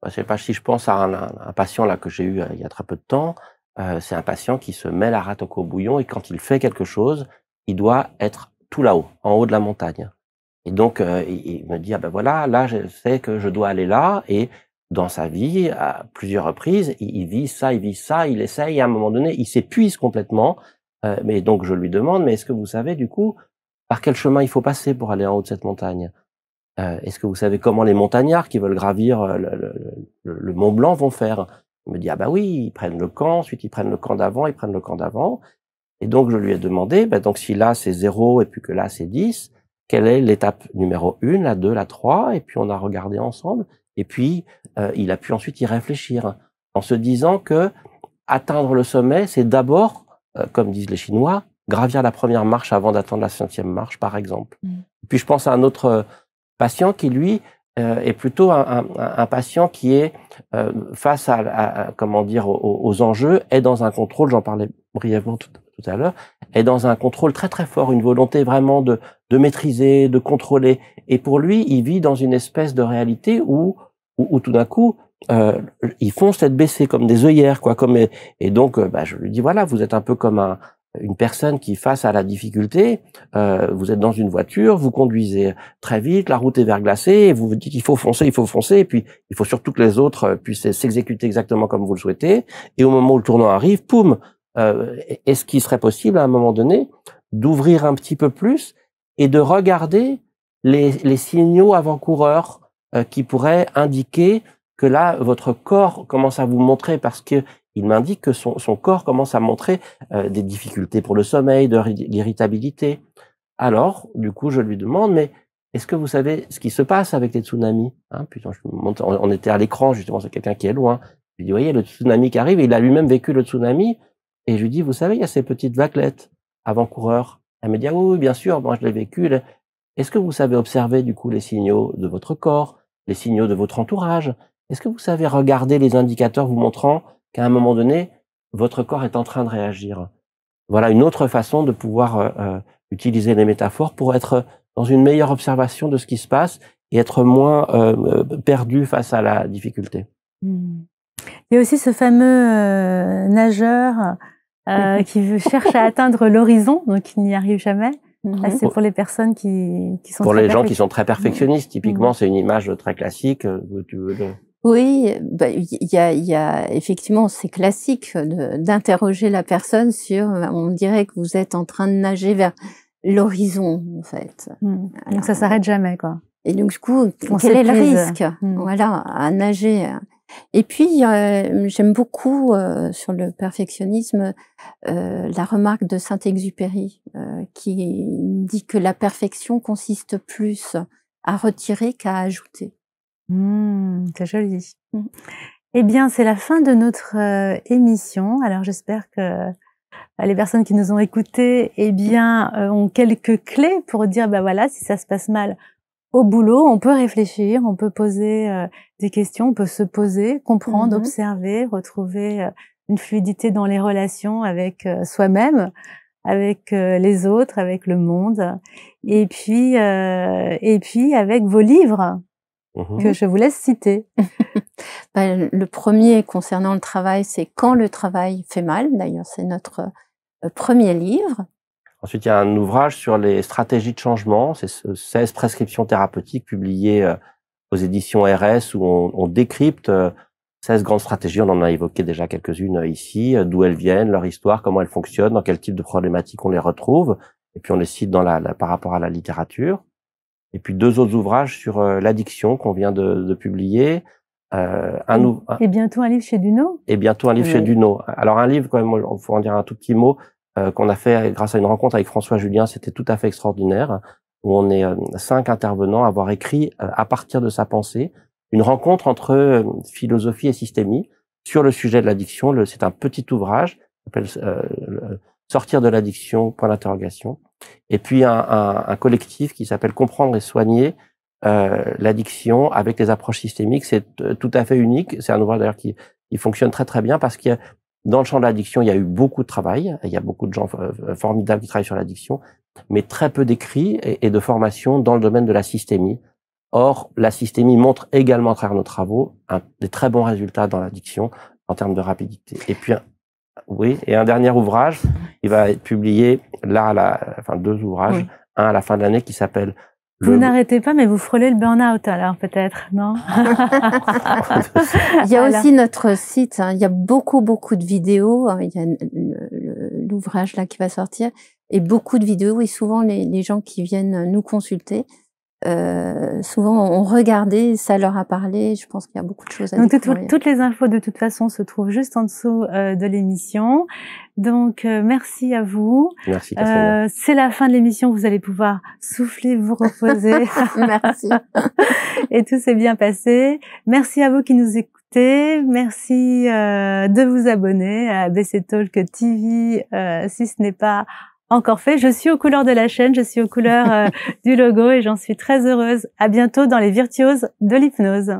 Je sais pas, si je pense à un patient là que j'ai eu il y a très peu de temps, c'est un patient qui se met la rate au bouillon et quand il fait quelque chose, il doit être tout là-haut, en haut de la montagne. Et donc, il me dit: «Ah ben voilà, là je sais que je dois aller là» et dans sa vie, à plusieurs reprises, il vit ça, il essaye et à un moment donné, il s'épuise complètement. Mais donc je lui demande: «Mais est-ce que vous savez du coup, par quel chemin il faut passer pour aller en haut de cette montagne? Est-ce que vous savez comment les montagnards qui veulent gravir, le Mont Blanc vont faire?» Il me dit: «Ah bah oui, ils prennent le camp, ensuite ils prennent le camp d'avant, ils prennent le camp d'avant». Et donc je lui ai demandé, bah, donc si là c'est 0 et puis que là c'est 10, quelle est l'étape numéro 1, la 2, la 3? Et puis on a regardé ensemble et puis, il a pu ensuite y réfléchir en se disant que atteindre le sommet, c'est d'abord, comme disent les Chinois, gravir la première marche avant d'atteindre la 5e marche, par exemple. Mmh. Puis je pense à un autre patient qui, lui, est plutôt un patient qui est face à comment dire, aux enjeux, est dans un contrôle, j'en parlais brièvement tout à l'heure, est dans un contrôle très très fort, une volonté vraiment de maîtriser, de contrôler. Et pour lui, il vit dans une espèce de réalité où tout d'un coup, ils fonce tête baissée comme des œillères, quoi. Et donc, bah, je lui dis voilà, vous êtes un peu comme une personne qui, face à la difficulté, vous êtes dans une voiture, vous conduisez très vite, la route est verglacée, et vous vous dites il faut foncer, et puis il faut surtout que les autres puissent s'exécuter exactement comme vous le souhaitez. Et au moment où le tournant arrive, poum, est-ce qu'il serait possible à un moment donné d'ouvrir un petit peu plus et de regarder les signaux avant-coureurs qui pourraient indiquer que là, votre corps commence à vous montrer, parce que il m'indique que son corps commence à montrer des difficultés pour le sommeil, de l'irritabilité. Alors, du coup, je lui demande, mais est-ce que vous savez ce qui se passe avec les tsunamis? Putain, on était à l'écran, justement, c'est quelqu'un qui est loin. Je lui dis, voyez, le tsunami qui arrive, et il a lui-même vécu le tsunami. Et je lui dis, vous savez, il y a ces petites vaguelettes avant-coureurs. Elle me dit, ah oui, bien sûr, moi je l'ai vécu. Est-ce que vous savez observer, du coup, les signaux de votre corps, les signaux de votre entourage? Est-ce que vous savez regarder les indicateurs vous montrant qu'à un moment donné, votre corps est en train de réagir? Voilà une autre façon de pouvoir utiliser les métaphores pour être dans une meilleure observation de ce qui se passe et être moins perdu face à la difficulté. Mmh. Il y a aussi ce fameux nageur qui cherche à atteindre l'horizon, donc il n'y arrive jamais. Là, c'est pour les personnes qui sont pour très les gens qui sont très perfectionnistes, typiquement, Mmh. c'est une image très classique. Tu veux Oui, bah, il y a effectivement, c'est classique d'interroger la personne sur, on dirait que vous êtes en train de nager vers l'horizon, en fait. Mmh. Alors, Donc ça s'arrête jamais, quoi. Et donc, du coup, On quel est le s'épuise. risque? Mmh. Voilà, à nager. Et puis, j'aime beaucoup sur le perfectionnisme la remarque de Saint-Exupéry qui dit que la perfection consiste plus à retirer qu'à ajouter. C'est joli. Eh bien, c'est la fin de notre émission. Alors, j'espère que les personnes qui nous ont écoutés, eh bien, ont quelques clés pour dire, bah voilà, si ça se passe mal au boulot, on peut réfléchir, on peut poser des questions, on peut se poser, comprendre, observer, retrouver une fluidité dans les relations avec soi-même, avec les autres, avec le monde, et puis avec vos livres que je vous laisse citer. Le premier concernant le travail, c'est Quand le travail fait mal. D'ailleurs, c'est notre premier livre. Ensuite, il y a un ouvrage sur les stratégies de changement. C'est 16 prescriptions thérapeutiques publiées aux éditions RS où on décrypte 16 grandes stratégies. On en a évoqué déjà quelques-unes ici, d'où elles viennent, leur histoire, comment elles fonctionnent, dans quel type de problématiques on les retrouve. Et puis, on les cite par rapport à la littérature. Et puis, 2 autres ouvrages sur l'addiction qu'on vient de publier. Et bientôt un livre chez Duno. Et bientôt un livre chez Duno. Alors, un livre, quand même, il faut en dire un tout petit mot, qu'on a fait grâce à une rencontre avec François Julien. C'était tout à fait extraordinaire, où on est 5 intervenants à avoir écrit à partir de sa pensée une rencontre entre philosophie et systémie sur le sujet de l'addiction. C'est un petit ouvrage qui s'appelle Sortir de l'addiction, point d'interrogation. Et puis un collectif qui s'appelle Comprendre et soigner l'addiction avec des approches systémiques. C'est tout à fait unique. C'est un ouvrage d'ailleurs qui il fonctionne très très bien parce qu'il y a, dans le champ de l'addiction, il y a eu beaucoup de travail, il y a beaucoup de gens formidables qui travaillent sur l'addiction, mais très peu d'écrits et de formations dans le domaine de la systémie. Or, la systémie montre également à travers nos travaux des très bons résultats dans l'addiction en termes de rapidité. Et puis, oui, et un dernier ouvrage, il va être publié là, enfin 2 ouvrages, un à la fin de l'année qui s'appelle Vous n'arrêtez pas, mais vous frôlez le burn-out alors peut-être, non? Il y a aussi notre site, hein, il y a beaucoup de vidéos, hein, il y a l'ouvrage là qui va sortir, et beaucoup de vidéos, et souvent les gens qui viennent nous consulter, souvent ont regardé, ça leur a parlé, je pense qu'il y a beaucoup de choses à découvrir. Toutes les infos de toute façon se trouvent juste en dessous de l'émission. Donc merci à vous. Merci Castalia. C'est la fin de l'émission, vous allez pouvoir souffler, vous reposer. Merci. Et tout s'est bien passé. Merci à vous qui nous écoutez. Merci de vous abonner à ABC Talk TV si ce n'est pas encore fait. Je suis aux couleurs de la chaîne, je suis aux couleurs du logo et j'en suis très heureuse. À bientôt dans les Virtuoses de l'hypnose.